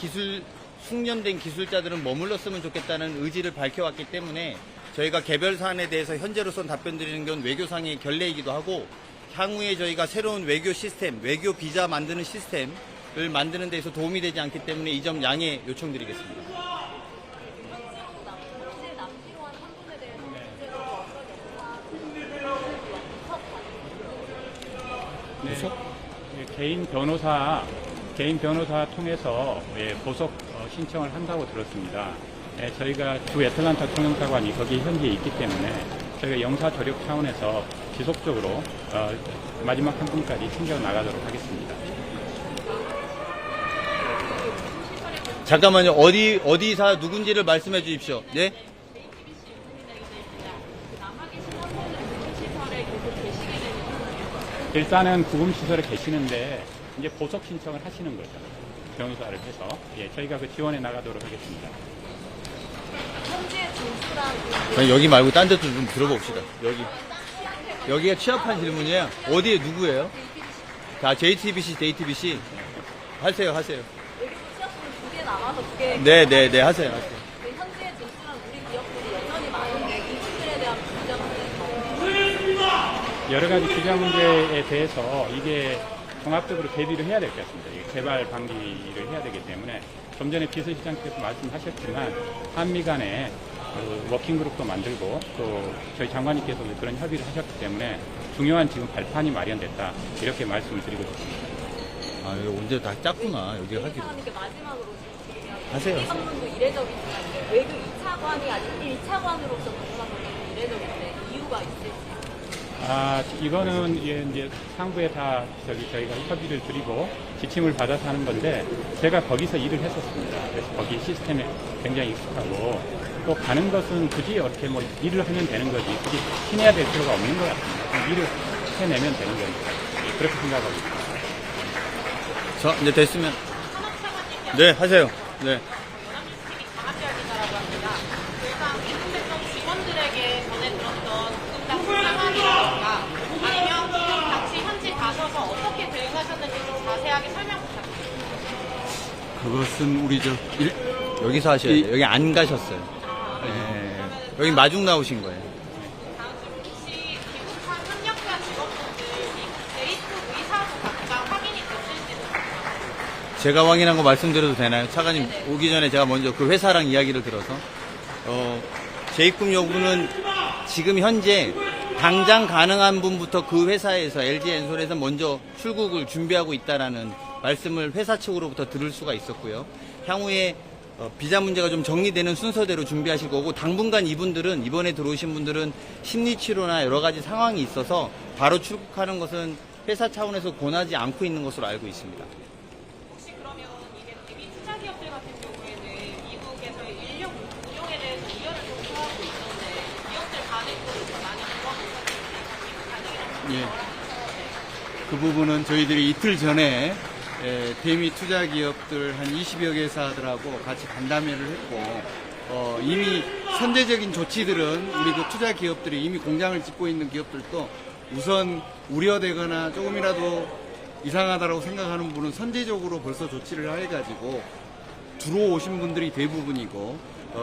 숙련된 기술자들은 머물렀으면 좋겠다는 의지를 밝혀왔기 때문에 저희가 개별 사안에 대해서 현재로선 답변 드리는 건 외교상의 결례이기도 하고 향후에 저희가 새로운 외교 시스템, 외교 비자 만드는 시스템을 만드는 데서 도움이 되지 않기 때문에 이 점 양해 요청드리겠습니다. 개인 변호사 통해서 보석 신청을 한다고 들었습니다. 저희가 주 애틀란타 통영사관이 거기 현지에 있기 때문에 저희가 영사 조력 차원에서 지속적으로 마지막 한 분까지 챙겨 나가도록 하겠습니다. 잠깐만요. 어디사 누군지를 말씀해 주십시오. 네? 일단은 구금시설에 계시는데 이제 보석 신청을 하시는 거죠. 변호사를 해서. 예, 저희가 그 지원해 나가도록 하겠습니다. 여기 말고 딴 데도 좀 들어봅시다. 여기가 취합한 질문이에요. 어디에 누구예요? 자, JTBC, JTBC. 하세요. 여기 취업은 2개 남아서 2개. 네, 하세요. 현재 진출한 우리 기업들이 여전히 많은데 이 부분에 대한 부담은 여러 가지 규제 문제에 대해서 이게 종합적으로 대비를 해야 될 것 같습니다. 이게 개발 방기를 해야 되기 때문에 좀 전에 비서실장께서 말씀하셨지만 한미 간에 그 워킹그룹도 만들고 또 저희 장관님께서도 그런 협의를 하셨기 때문에 중요한 지금 발판이 마련됐다 이렇게 말씀을 드리고 싶습니다. 아, 여기 언제 다 짰구나. 여기가 하기로. 하는 게 마지막으로 하세요. 한번도 이례적이지만 외교 2차관이 아니고 1차관으로서 공부하는 게 이례적인데 이유가 있을지. 아, 이거는 이제 상부에 다 저희가 협의를 드리고 지침을 받아서 하는 건데 제가 거기서 일을 했었습니다. 그래서 거기 시스템에 굉장히 익숙하고 또 가는 것은 굳이 이렇게 뭐 일을 하면 되는 거지 굳이 친해야 될 필요가 없는 것 같습니다. 그냥 일을 해내면 되는 거니까 그렇게 생각하고 있습니다. 자, 이제 됐으면. 네, 하세요. 네. 강압적이다라고 합니다. 일단 공공대통 직원들에게 전에 들었던 국장 상황이라던가 아니면 지금 같이 현지 가셔서 어떻게 대응하셨는지 좀 자세하게 설명 부탁드립니다. 그것은 우리 여기서 하셔야 돼요. 여기 안 가셨어요. 네. 여기 마중 나오신 거예요. 다음 질문 혹시 귀국한 협력자 직원분들 데이트 의사도 각각 확인이 되실지 제가 확인한 거 말씀드려도 되나요? 차관님 오기 전에 제가 먼저 그 회사랑 이야기를 들어서 재입금 여부는 지금 현재 당장 가능한 분부터 그 회사에서 LG엔솔에서 먼저 출국을 준비하고 있다라는 말씀을 회사 측으로부터 들을 수가 있었고요. 향후에 비자 문제가 좀 정리되는 순서대로 준비하실 거고 당분간 이분들은 이번에 들어오신 분들은 심리치료나 여러 가지 상황이 있어서 바로 출국하는 것은 회사 차원에서 권하지 않고 있는 것으로 알고 있습니다. 혹시 그러면 이게 대비 투자 기업들 같은 경우에는 미국에서의 인력 운용에 대해서 우려를 좀 표하고 있는데 기업들 반응도 많이 좋아하고 있는지 예. 그 부분은 저희들이 이틀 전에 대미 투자 기업들 한 20여 개사들하고 같이 간담회를 했고 이미 선제적인 조치들은 우리 그 투자 기업들이 이미 공장을 짓고 있는 기업들도 우선 우려되거나 조금이라도 이상하다라고 생각하는 분은 선제적으로 벌써 조치를 해가지고 들어오신 분들이 대부분이고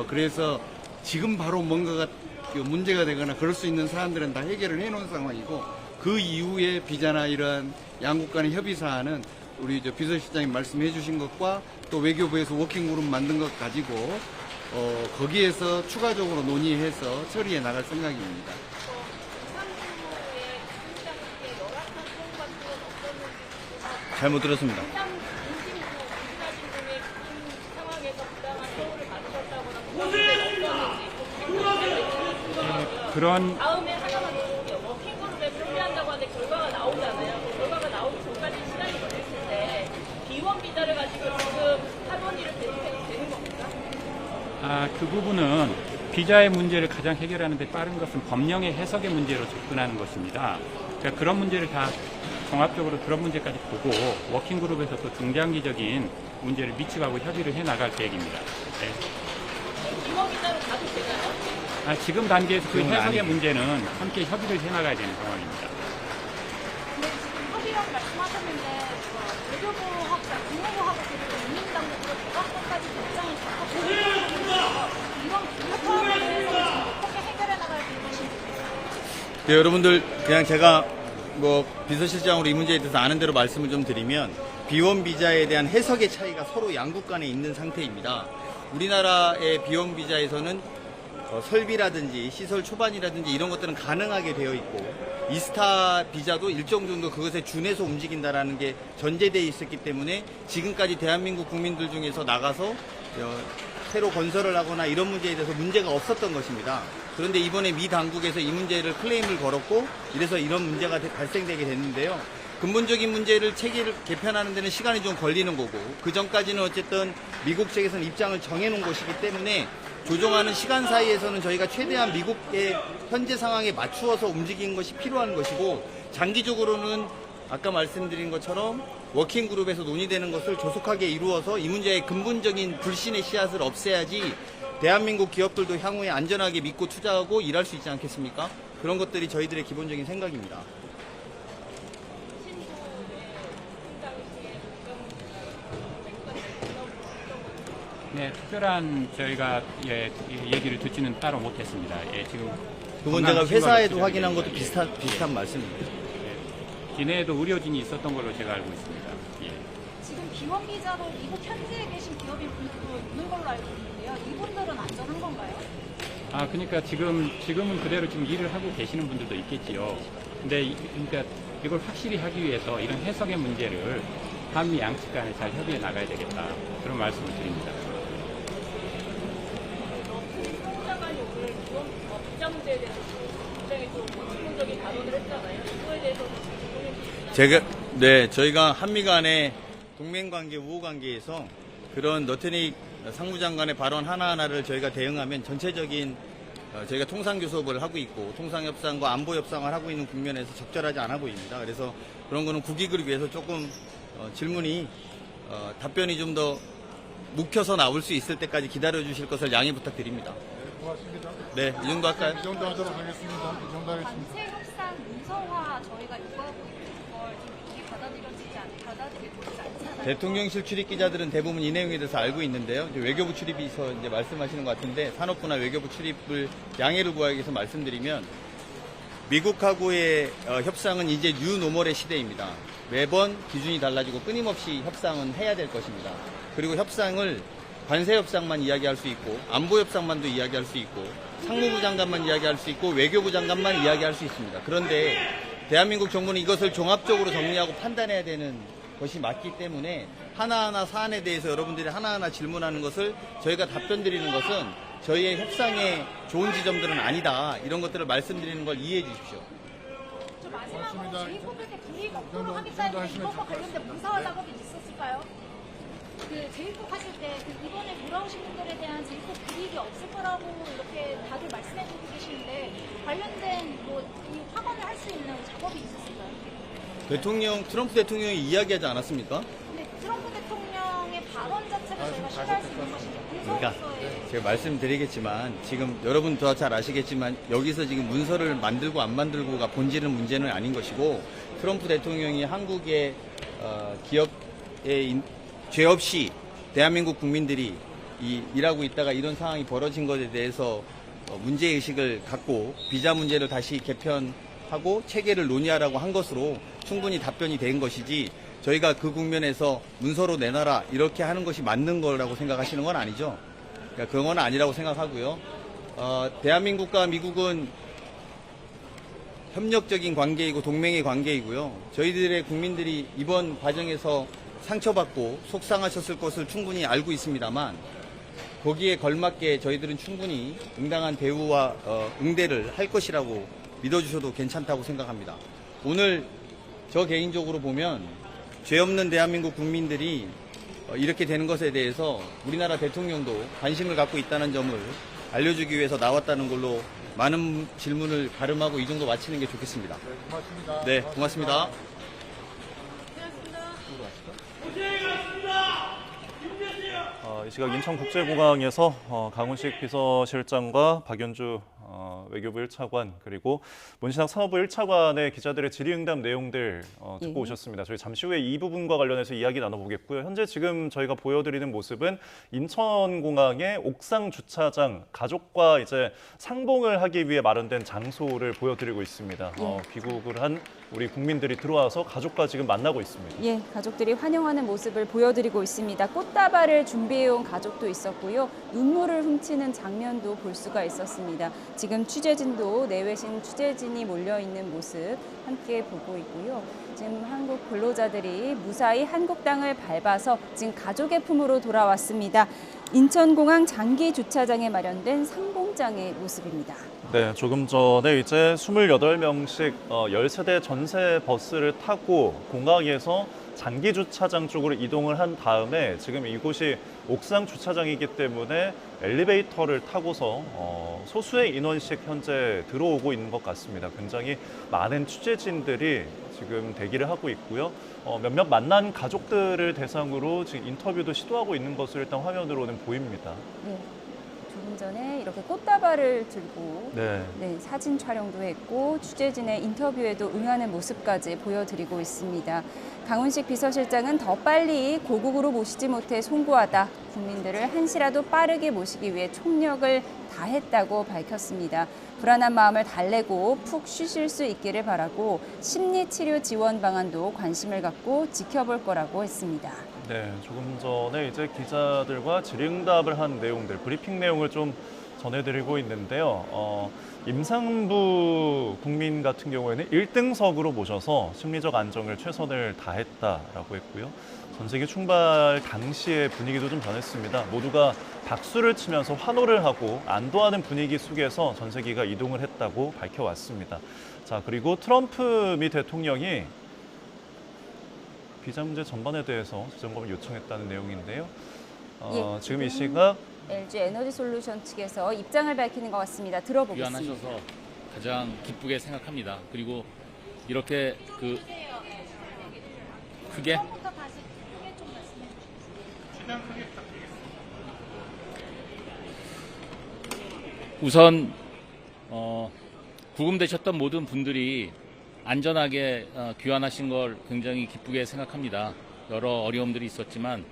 그래서 지금 바로 뭔가가 문제가 되거나 그럴 수 있는 사안들은 다 해결을 해놓은 상황이고 그 이후에 비자나 이러한 양국 간의 협의 사안은 우리 비서실장님 말씀해 주신 것과 또 외교부에서 워킹그룹 만든 것 가지고 거기에서 추가적으로 논의해서 처리해 나갈 생각입니다. 잘못 들었습니다. 그런 다음에 하나만 더 볼게요. 워킹그룹에 준비한다고 하는데 결과가 나오잖아요. 그 결과가 나오기 전까지 시간이 걸릴 텐데 비원 비자를 가지고 지금 하던 일을 계속해도 되는 겁니까? 그 부분은 비자의 문제를 가장 해결하는 데 빠른 것은 법령의 해석의 문제로 접근하는 것입니다. 그러니까 그런 문제를 다 종합적으로 그런 문제까지 보고 워킹그룹에서 또 중장기적인 문제를 미치고 협의를 해나갈 계획입니다. 네. 비원 비자로 가도 되나요? 지금 단계에서 그 해석의 문제는 함께 협의를 해나가야 되는 상황입니다. 근데 지금 협의라고 말씀하셨는데 외교부하고 국무부하고 그리고 인민당국으로 대각선까지 입장이 잡혀서 이런 협상에 대해서 어떻게 해결해 나갈 계획이신지. 네, 여러분들 그냥 제가 비서실장으로 이 문제에 대해서 아는 대로 말씀을 좀 드리면 비원 비자에 대한 해석의 차이가 서로 양국 간에 있는 상태입니다. 우리나라의 비원 비자에서는 설비라든지 시설 초반이라든지 이런 것들은 가능하게 되어 있고 이스타 비자도 일정 정도 그것에 준해서 움직인다라는 게 전제되어 있었기 때문에 지금까지 대한민국 국민들 중에서 나가서 새로 건설을 하거나 이런 문제에 대해서 문제가 없었던 것입니다. 그런데 이번에 미 당국에서 이 문제를 클레임을 걸었고 이래서 이런 문제가 발생되게 됐는데요. 근본적인 문제를 체계를 개편하는 데는 시간이 좀 걸리는 거고 그 전까지는 어쨌든 미국 측에서는 입장을 정해놓은 것이기 때문에 조정하는 시간 사이에서는 저희가 최대한 미국의 현재 상황에 맞추어서 움직이는 것이 필요한 것이고 장기적으로는 아까 말씀드린 것처럼 워킹그룹에서 논의되는 것을 조속하게 이루어서 이 문제의 근본적인 불신의 씨앗을 없애야지 대한민국 기업들도 향후에 안전하게 믿고 투자하고 일할 수 있지 않겠습니까? 그런 것들이 저희들의 기본적인 생각입니다. 네, 특별한 저희가 얘기를 듣지는 따로 못했습니다. 지금 그건 제가 회사에도 확인한 것도 비슷한 말씀입니다. 기내에도 의료진이 있었던 걸로 제가 알고 있습니다. 지금 기원 비자로 미국 현지에 계신 기업인 분들도 있는 걸로 알고 있는데요. 이분들은 안전한 건가요? 그러니까 지금은 그대로 지금 일을 하고 계시는 분들도 있겠지요. 근데 그러니까 이걸 확실히 하기 위해서 이런 해석의 문제를 한미 양측 간에 잘 협의해 나가야 되겠다. 그런 말씀을 드립니다. 총장관이 오늘 비자 문제에 대해서 굉장히 좀 기본적인 발언을 했잖아요. 그거에 대해서 저희가 한미 간의 동맹관계, 우호관계에서 그런 너트닉 상무장관의 발언 하나하나를 저희가 대응하면 전체적인 저희가 통상교섭을 하고 있고 통상협상과 안보협상을 하고 있는 국면에서 적절하지 않아 보입니다. 그래서 그런 거는 국익을 위해서 조금 질문이 답변이 좀 더 묵혀서 나올 수 있을 때까지 기다려 주실 것을 양해 부탁드립니다. 네, 고맙습니다. 네, 이 정도 할까요? 이 정도 하도록 하겠습니다. 이 정도 하겠습니다. 관세 협상 문서화 저희가 요구하고 있는 걸좀 미국이 받아들이고 있지 않잖아요. 대통령실 출입 기자들은 대부분 이 내용에 대해서 알고 있는데요. 이제 외교부 출입에서 이제 말씀하시는 것 같은데 산업부나 외교부 출입을 양해를 구하기 위해서 말씀드리면 미국하고의 협상은 이제 뉴노멀의 시대입니다. 매번 기준이 달라지고 끊임없이 협상은 해야 될 것입니다. 그리고 협상을 관세 협상만 이야기할 수 있고 안보 협상만도 이야기할 수 있고 상무부 장관만 이야기할 수 있고 외교부 장관만 이야기할 수 있습니다. 그런데 대한민국 정부는 이것을 종합적으로 정리하고 판단해야 되는 것이 맞기 때문에 하나하나 사안에 대해서 여러분들이 하나하나 질문하는 것을 저희가 답변 드리는 것은 저희의 협상에 좋은 지점들은 아니다. 이런 것들을 말씀드리는 걸 이해해 주십시오. 좀 마지막으로 제2포켓에 불이익 없도록 하겠다는 이것과 관련된 문서화 작업이 있었을까요? 제2포 하실 때 이번에 돌아오신 분들에 대한 제2포 불이익이 없을 거라고 이렇게 다들 말씀해주고 계시는데 관련된 이 확언을 할 수 있는 작업이 있었을까요? 트럼프 대통령이 이야기하지 않았습니까? 근데 트럼프 대통령의 발언 자체가 저희가 신뢰할 수 있는 것인데 그러니까 제가 말씀드리겠지만 지금 여러분 더 잘 아시겠지만 여기서 지금 문서를 만들고 안 만들고가 본질은 문제는 아닌 것이고 트럼프 대통령이 한국의 기업에 죄 없이 대한민국 국민들이 일하고 있다가 이런 상황이 벌어진 것에 대해서 문제의식을 갖고 비자 문제를 다시 개편하고 체계를 논의하라고 한 것으로 충분히 답변이 된 것이지 저희가 그 국면에서 문서로 내놔라 이렇게 하는 것이 맞는 거라고 생각하시는 건 아니죠. 그러니까 그건 아니라고 생각하고요. 대한민국과 미국은 협력적인 관계이고 동맹의 관계이고요. 저희들의 국민들이 이번 과정에서 상처받고 속상하셨을 것을 충분히 알고 있습니다만 거기에 걸맞게 저희들은 충분히 응당한 대우와 응대를 할 것이라고 믿어주셔도 괜찮다고 생각합니다. 오늘 저 개인적으로 보면 죄 없는 대한민국 국민들이 이렇게 되는 것에 대해서 우리나라 대통령도 관심을 갖고 있다는 점을 알려주기 위해서 나왔다는 걸로 많은 질문을 가름하고 이 정도 마치는 게 좋겠습니다. 네, 고맙습니다. 네, 고맙습니다. 이 시각 인천국제공항에서 강훈식 비서실장과 박연주 외교부 1차관 그리고 문신학 산업부 1차관의 기자들의 질의응답 내용들 듣고 오셨습니다. 저희 잠시 후에 이 부분과 관련해서 이야기 나눠보겠고요. 현재 지금 저희가 보여드리는 모습은 인천공항의 옥상 주차장 가족과 이제 상봉을 하기 위해 마련된 장소를 보여드리고 있습니다. 귀국을 한 우리 국민들이 들어와서 가족과 지금 만나고 있습니다. 예, 가족들이 환영하는 모습을 보여드리고 있습니다. 꽃다발을 준비해온 가족도 있었고요. 눈물을 훔치는 장면도 볼 수가 있었습니다. 지금 취재진도 내외신 취재진이 몰려있는 모습 함께 보고 있고요. 지금 한국 근로자들이 무사히 한국 땅을 밟아서 지금 가족의 품으로 돌아왔습니다. 인천공항 장기 주차장에 마련된 상봉장의 모습입니다. 네, 조금 전에 이제 28명씩 13대 전세 버스를 타고 공항에서 장기 주차장 쪽으로 이동을 한 다음에 지금 이곳이 옥상 주차장이기 때문에 엘리베이터를 타고서 소수의 인원씩 현재 들어오고 있는 것 같습니다. 굉장히 많은 취재진들이 지금 대기를 하고 있고요. 몇몇 만난 가족들을 대상으로 지금 인터뷰도 시도하고 있는 것을 일단 화면으로는 보입니다. 네. 조금 전에 이렇게 꽃다발을 들고 네. 사진 촬영도 했고 취재진의 인터뷰에도 응하는 모습까지 보여드리고 있습니다. 강훈식 비서실장은 더 빨리 고국으로 모시지 못해 송구하다. 국민들을 한시라도 빠르게 모시기 위해 총력을 다했다고 밝혔습니다. 불안한 마음을 달래고 푹 쉬실 수 있기를 바라고 심리치료 지원 방안도 관심을 갖고 지켜볼 거라고 했습니다. 네, 조금 전에 이제 기자들과 질의응답을 한 내용들, 브리핑 내용을 좀 전해드리고 있는데요. 임상부 국민 같은 경우에는 1등석으로 모셔서 심리적 안정을 최선을 다했다라고 했고요. 전세기 충발 당시의 분위기도 좀 변했습니다. 모두가 박수를 치면서 환호를 하고 안도하는 분위기 속에서 전세기가 이동을 했다고 밝혀왔습니다. 자, 그리고 트럼프 미 대통령이 비자 문제 전반에 대해서 재점검을 요청했다는 내용인데요. 지금 이 시각 LG 에너지 솔루션 측에서 입장을 밝히는 것 같습니다. 들어보겠습니다. 귀환하셔서 가장 기쁘게 생각합니다. 그리고 이렇게 크게 우선 구금되셨던 모든 분들이 안전하게 귀환하신 걸 굉장히 기쁘게 생각합니다. 여러 어려움들이 있었지만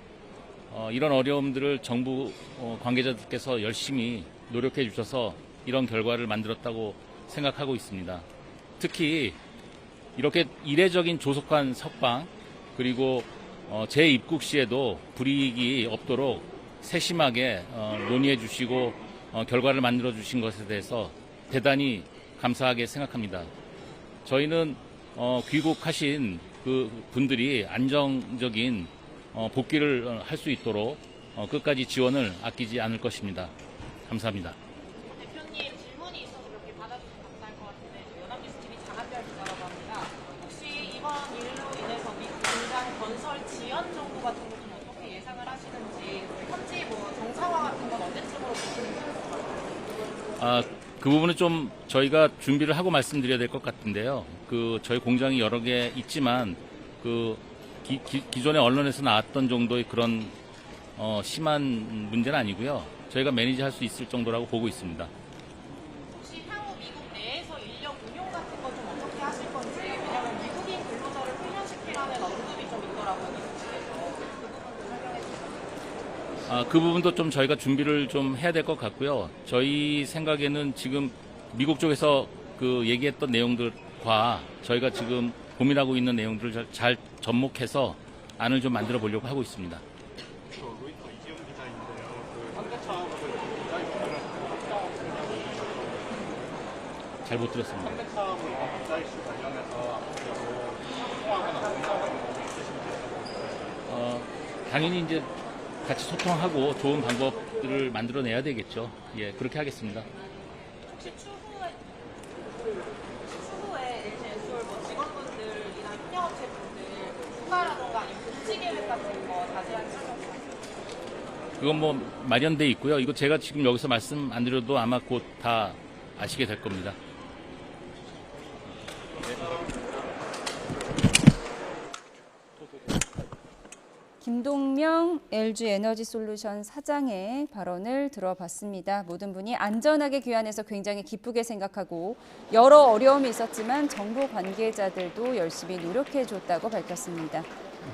이런 어려움들을 정부 관계자들께서 열심히 노력해 주셔서 이런 결과를 만들었다고 생각하고 있습니다. 특히 이렇게 이례적인 조속한 석방 그리고 재입국 시에도 불이익이 없도록 세심하게 논의해 주시고 결과를 만들어 주신 것에 대해서 대단히 감사하게 생각합니다. 저희는 귀국하신 그 분들이 안정적인 복귀를 할 수 있도록 끝까지 지원을 아끼지 않을 것입니다. 감사합니다. 대표님 질문이 있어서 그렇게 받아주셔서 감사할 것 같은데 연합뉴스TV 장한별 기자라고 합니다. 혹시 이번 일로 인해서 미국 공장 건설 지연 정도 같은 거 좀 어떻게 예상을 하시는지 현지 정상화 같은 건 언제쯤으로 보시는지 그 부분은 좀 저희가 준비를 하고 말씀드려야 될 것 같은데요. 저희 공장이 여러 개 있지만 기존의 언론에서 나왔던 정도의 그런 심한 문제는 아니고요. 저희가 매니지할 수 있을 정도라고 보고 있습니다. 혹시 향후 미국 내에서 인력 운용 같은 거 좀 어떻게 하실 건지 왜냐하면 미국인 근로자를 훈련시키라는 언급이 좀 있더라고요. 그 부분도 좀 저희가 준비를 좀 해야 될 것 같고요. 저희 생각에는 지금 미국 쪽에서 얘기했던 내용들과 저희가 지금 고민하고 있는 내용들을 잘 접목해서 안을 좀 만들어 보려고 하고 있습니다. 잘 못 들었습니다. 당연히 이제 같이 소통하고 좋은 방법들을 만들어내야 되겠죠. 예, 그렇게 하겠습니다. 혹시 추후에 LG엔솔 직원분들이나 협력업체분들 휴가라던가 아니면 복지 계획 같은 거 자세하게 설명해 그건 마련돼 있고요. 이거 제가 지금 여기서 말씀 안 드려도 아마 곧 다 아시게 될 겁니다. 김동명 LG 에너지 솔루션 사장의 발언을 들어봤습니다. 모든 분이 안전하게 귀환해서 굉장히 기쁘게 생각하고 여러 어려움이 있었지만 정부 관계자들도 열심히 노력해줬다고 밝혔습니다.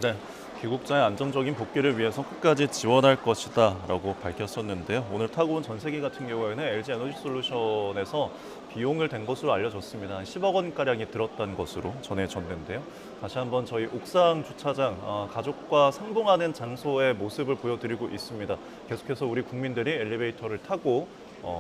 네, 귀국자의 안정적인 복귀를 위해서 끝까지 지원할 것이다 라고 밝혔었는데요. 오늘 타고 온 전세기 같은 경우에는 LG 에너지 솔루션에서 비용을 댄 것으로 알려졌습니다. 한 10억 원가량이 들었다는 것으로 전해졌는데요. 다시 한번 저희 옥상 주차장, 가족과 상봉하는 장소의 모습을 보여드리고 있습니다. 계속해서 우리 국민들이 엘리베이터를 타고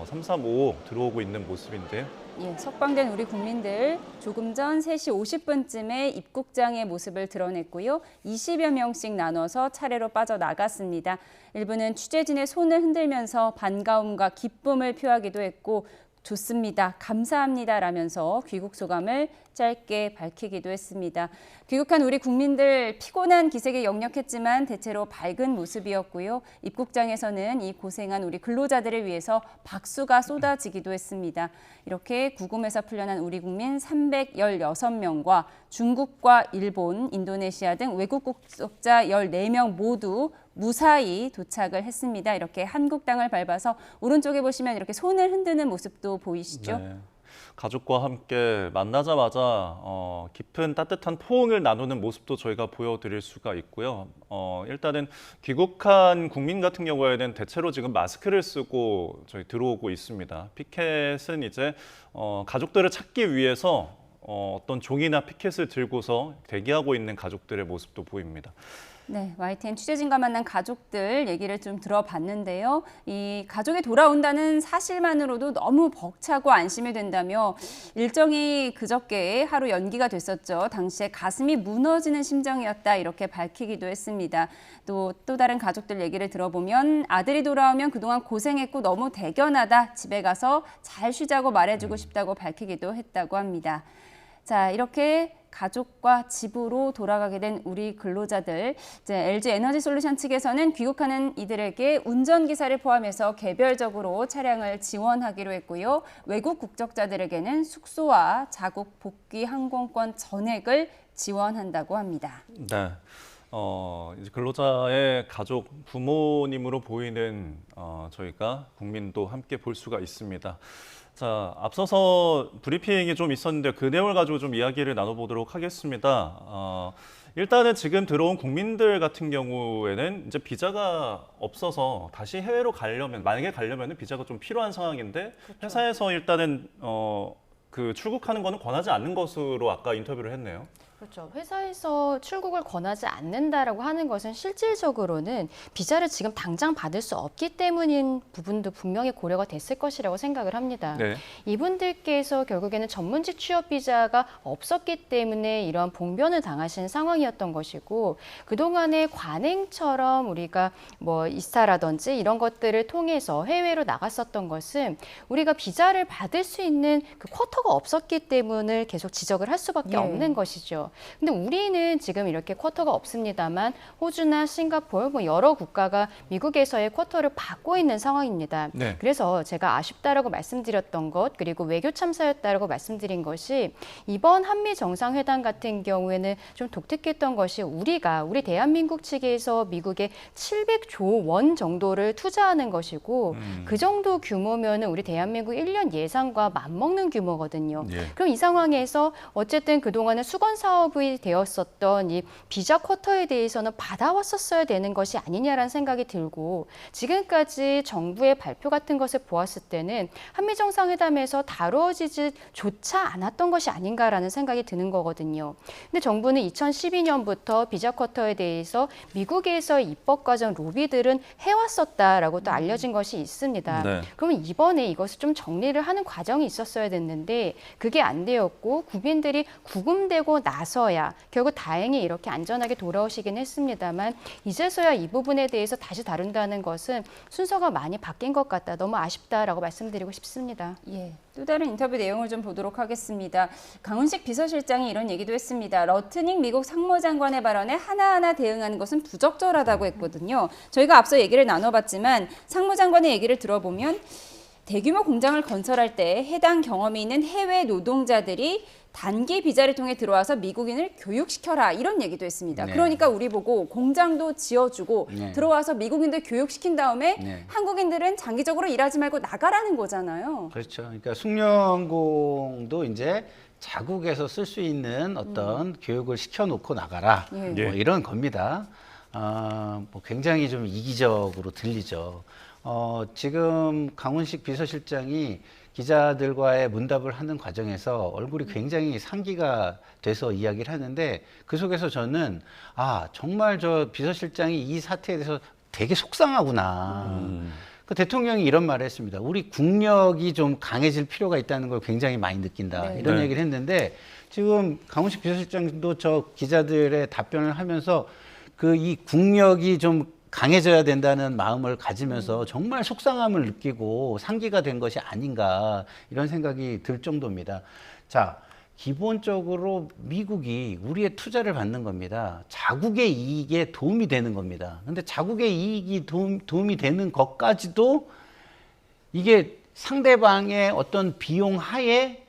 3355 들어오고 있는 모습인데요. 예, 석방된 우리 국민들 조금 전 3시 50분쯤에 입국장의 모습을 드러냈고요. 20여 명씩 나눠서 차례로 빠져나갔습니다. 일부는 취재진의 손을 흔들면서 반가움과 기쁨을 표하기도 했고 좋습니다. 감사합니다. 라면서 귀국 소감을 짧게 밝히기도 했습니다. 귀국한 우리 국민들 피곤한 기색에 역력했지만 대체로 밝은 모습이었고요. 입국장에서는 이 고생한 우리 근로자들을 위해서 박수가 쏟아지기도 했습니다. 이렇게 구금에서 풀려난 우리 국민 316명과 중국과 일본, 인도네시아 등 외국 국적자 14명 모두 무사히 도착을 했습니다. 이렇게 한국 땅을 밟아서 오른쪽에 보시면 이렇게 손을 흔드는 모습도 보이시죠? 네. 가족과 함께 만나자마자 깊은 따뜻한 포옹을 나누는 모습도 저희가 보여드릴 수가 있고요. 일단은 귀국한 국민 같은 경우에는 대체로 지금 마스크를 쓰고 저희 들어오고 있습니다. 피켓은 이제 가족들을 찾기 위해서 어떤 종이나 피켓을 들고서 대기하고 있는 가족들의 모습도 보입니다. 네, YTN 취재진과 만난 가족들 얘기를 좀 들어봤는데요. 이 가족이 돌아온다는 사실만으로도 너무 벅차고 안심이 된다며 일정이 그저께 하루 연기가 됐었죠. 당시에 가슴이 무너지는 심정이었다 이렇게 밝히기도 했습니다. 또 다른 가족들 얘기를 들어보면 아들이 돌아오면 그동안 고생했고 너무 대견하다. 집에 가서 잘 쉬자고 말해주고 싶다고 밝히기도 했다고 합니다. 자, 이렇게 가족과 집으로 돌아가게 된 우리 근로자들, 이제 LG 에너지솔루션 측에서는 귀국하는 이들에게 운전기사를 포함해서 개별적으로 차량을 지원하기로 했고요. 외국 국적자들에게는 숙소와 자국 복귀 항공권 전액을 지원한다고 합니다. 네. 이제 근로자의 가족, 부모님으로 보이는 저희가 국민도 함께 볼 수가 있습니다. 자, 앞서서 브리핑이 좀 있었는데 그 내용을 가지고 좀 이야기를 나눠보도록 하겠습니다. 일단은 지금 들어온 국민들 같은 경우에는 이제 비자가 없어서 다시 해외로 가려면, 만약에 가려면 비자가 좀 필요한 상황인데 그렇죠. 회사에서 일단은 그 출국하는 거는 권하지 않는 것으로 아까 인터뷰를 했네요. 그렇죠. 회사에서 출국을 권하지 않는다라고 하는 것은 실질적으로는 비자를 지금 당장 받을 수 없기 때문인 부분도 분명히 고려가 됐을 것이라고 생각을 합니다. 네. 이분들께서 결국에는 전문직 취업 비자가 없었기 때문에 이런 봉변을 당하신 상황이었던 것이고 그동안의 관행처럼 우리가 뭐 이스타라든지 이런 것들을 통해서 해외로 나갔었던 것은 우리가 비자를 받을 수 있는 그 쿼터가 없었기 때문에 계속 지적을 할 수밖에 없는 것이죠. 근데 우리는 지금 이렇게 쿼터가 없습니다만 호주나 싱가포르 뭐 여러 국가가 미국에서의 쿼터를 받고 있는 상황입니다. 네. 그래서 제가 아쉽다라고 말씀드렸던 것 그리고 외교 참사였다라고 말씀드린 것이 이번 한미 정상회담 같은 경우에는 좀 독특했던 것이 우리 대한민국 측에서 미국에 700조 원 정도를 투자하는 것이고 그 정도 규모면은 우리 대한민국 1년 예산과 맞먹는 규모거든요. 예. 그럼 이 상황에서 어쨌든 그동안은 수건 사업이 되었었던 이 비자 쿼터에 대해서는 받아왔었어야 되는 것이 아니냐라는 생각이 들고 지금까지 정부의 발표 같은 것을 보았을 때는 한미 정상회담에서 다루어지지조차 않았던 것이 아닌가라는 생각이 드는 거거든요. 근데 정부는 2012년부터 비자 쿼터에 대해서 미국에서의 입법 과정 로비들은 해왔었다라고 또 알려진 것이 있습니다. 네. 그러면 이번에 이것을 좀 정리를 하는 과정이 있었어야 됐는데 그게 안 되었고 국민들이 구금되고 나서야 결국 다행히 이렇게 안전하게 돌아오시긴 했습니다만 이제서야 이 부분에 대해서 다시 다룬다는 것은 순서가 많이 바뀐 것 같다. 너무 아쉽다라고 말씀드리고 싶습니다. 예. 또 다른 인터뷰 내용을 좀 보도록 하겠습니다. 강훈식 비서실장이 이런 얘기도 했습니다. 러트닝 미국 상무장관의 발언에 하나하나 대응하는 것은 부적절하다고 했거든요. 저희가 앞서 얘기를 나눠봤지만 상무장관의 얘기를 들어보면 대규모 공장을 건설할 때 해당 경험이 있는 해외 노동자들이 단기 비자를 통해 들어와서 미국인을 교육시켜라 이런 얘기도 했습니다. 네. 그러니까 우리 보고 공장도 지어주고 네. 들어와서 미국인들 교육시킨 다음에 네. 한국인들은 장기적으로 일하지 말고 나가라는 거잖아요. 그렇죠. 그러니까 숙련공도 이제 자국에서 쓸 수 있는 어떤 교육을 시켜놓고 나가라. 예. 뭐 이런 겁니다. 뭐 굉장히 좀 이기적으로 들리죠. 지금 강훈식 비서실장이 기자들과의 문답을 하는 과정에서 얼굴이 굉장히 상기가 돼서 이야기를 하는데 그 속에서 저는 정말 저 비서실장이 이 사태에 대해서 되게 속상하구나. 그 대통령이 이런 말을 했습니다. 우리 국력이 좀 강해질 필요가 있다는 걸 굉장히 많이 느낀다. 네. 이런 네. 얘기를 했는데 지금 강훈식 비서실장도 저 기자들의 답변을 하면서 그 이 국력이 좀 강해져야 된다는 마음을 가지면서 정말 속상함을 느끼고 상기가 된 것이 아닌가 이런 생각이 들 정도입니다. 자, 기본적으로 미국이 우리의 투자를 받는 겁니다. 자국의 이익에 도움이 되는 겁니다. 근데 자국의 이익이 도움이 되는 것까지도 이게 상대방의 어떤 비용 하에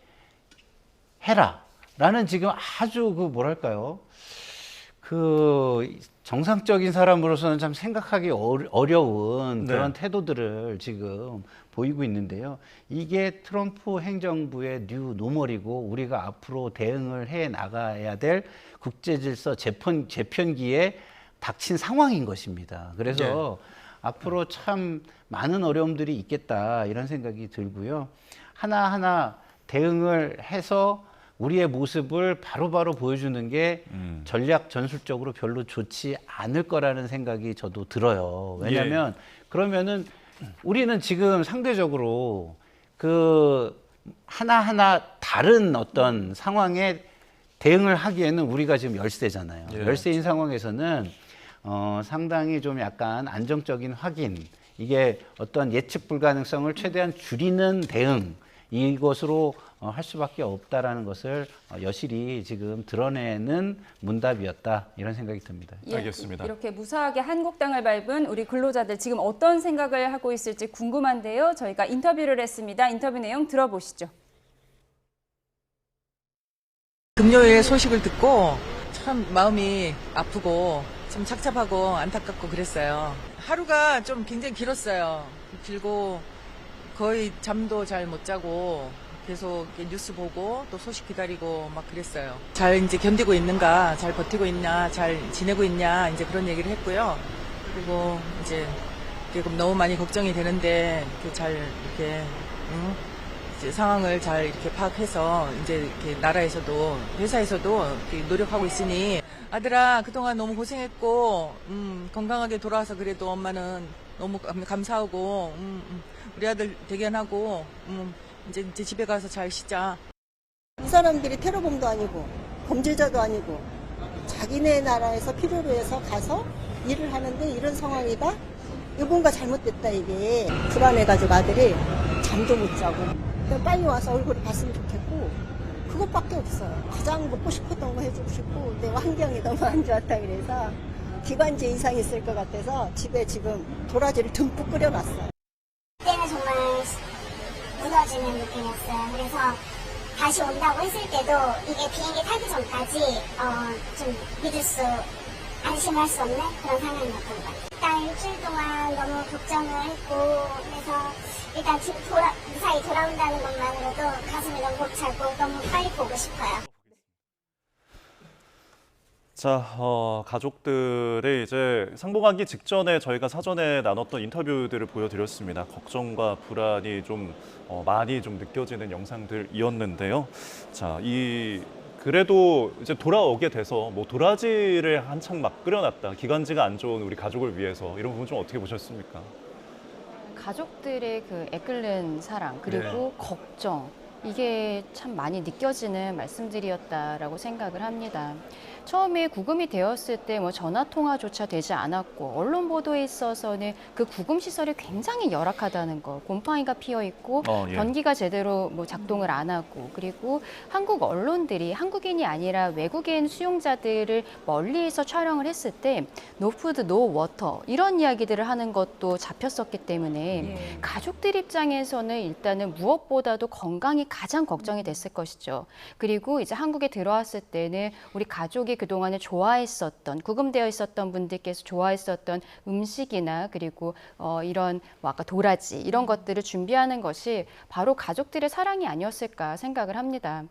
해라라는 지금 아주 그 뭐랄까요? 그 정상적인 사람으로서는 참 생각하기 어려운 그런 태도들을 지금 보이고 있는데요. 이게 트럼프 행정부의 뉴 노멀이고 우리가 앞으로 대응을 해 나가야 될 국제질서 재편기에 닥친 상황인 것입니다. 그래서 앞으로 참 많은 어려움들이 있겠다 이런 생각이 들고요. 하나하나 대응을 해서 우리의 모습을 바로바로 보여주는 게 전략 전술적으로 별로 좋지 않을 거라는 생각이 저도 들어요. 왜냐하면 그러면은 우리는 지금 상대적으로 그 하나하나 다른 어떤 상황에 대응을 하기에는 우리가 지금 열세잖아요. 열세인 상황에서는 상당히 좀 약간 안정적인 확인, 이게 어떤 예측 불가능성을 최대한 줄이는 대응, 이것으로 할 수밖에 없다라는 것을 여실히 지금 드러내는 문답이었다 이런 생각이 듭니다. 예, 알겠습니다. 이렇게 무사하게 한국 땅을 밟은 우리 근로자들 지금 어떤 생각을 하고 있을지 궁금한데요. 저희가 인터뷰를 했습니다. 인터뷰 내용 들어보시죠. 금요일 소식을 듣고 참 마음이 아프고 좀 착잡하고 안타깝고 그랬어요. 하루가 좀 굉장히 길었어요. 길고 거의 잠도 잘 못 자고 계속 뉴스 보고 또 소식 기다리고 막 그랬어요. 잘 이제 견디고 있는가, 잘 버티고 있냐, 잘 지내고 있냐 이제 그런 얘기를 했고요. 그리고 이제 너무 많이 걱정이 되는데 잘 이렇게 이제 상황을 잘 이렇게 파악해서 이제 이렇게 나라에서도 회사에서도 이렇게 노력하고 있으니 아들아 그동안 너무 고생했고 건강하게 돌아와서 그래도 엄마는 너무 감사하고 우리 아들 대견하고 이제 집에 가서 잘 쉬자. 이 사람들이 테러범도 아니고 범죄자도 아니고 자기네 나라에서 필요로 해서 가서 일을 하는데 이런 상황이다? 이거 뭔가 잘못됐다 이게. 불안해가지고 아들이 잠도 못 자고 빨리 와서 얼굴을 봤으면 좋겠고 그것밖에 없어요. 가장 먹고 싶었던 거 해주고 싶고 내 환경이 너무 안 좋았다 그래서 기관지 이상 있을 것 같아서 집에 지금 도라지를 듬뿍 끓여놨어요. 그때는 정말 무너지는 느낌이었어요. 그래서 다시 온다고 했을 때도 이게 비행기 타기 전까지 좀 안심할 수 없는 그런 상황이었던 것 같아요. 일단 일주일 동안 너무 걱정을 했고 그래서 일단 무사히 돌아온다는 것만으로도 가슴이 너무 벅차고 너무 빨리 보고 싶어요. 자, 가족들의 이제 상봉하기 직전에 저희가 사전에 나눴던 인터뷰들을 보여드렸습니다. 걱정과 불안이 좀 많이 좀 느껴지는 영상들이었는데요. 자, 그래도 이제 돌아오게 돼서 뭐 도라지를 한창 막 끓여놨다. 기관지가 안 좋은 우리 가족을 위해서 이런 부분 좀 어떻게 보셨습니까? 가족들의 그 애끓는 사랑 그리고 걱정, 이게 참 많이 느껴지는 말씀들이었다라고 생각을 합니다. 처음에 구금이 되었을 때 뭐 전화 통화조차 되지 않았고 언론 보도에 있어서는 그 구금 시설이 굉장히 열악하다는 거, 곰팡이가 피어 있고 변기가 제대로 뭐 작동을 안 하고, 그리고 한국 언론들이 한국인이 아니라 외국인 수용자들을 멀리에서 촬영을 했을 때 노 푸드, 노 워터 이런 이야기들을 하는 것도 잡혔었기 때문에 가족들 입장에서는 일단은 무엇보다도 건강이 가장 걱정이 됐을 것이죠. 그리고 이제 한국에 들어왔을 때는 우리 가족이 그동안에 좋아했었던, 구금되어 있었던 분들께서 좋아했었던 음식이나 그리고 이런 뭐 아까 도라지 이런 것들을 준비하는 것이 바로 가족들의 사랑이 아니었을까 생각을 합니다.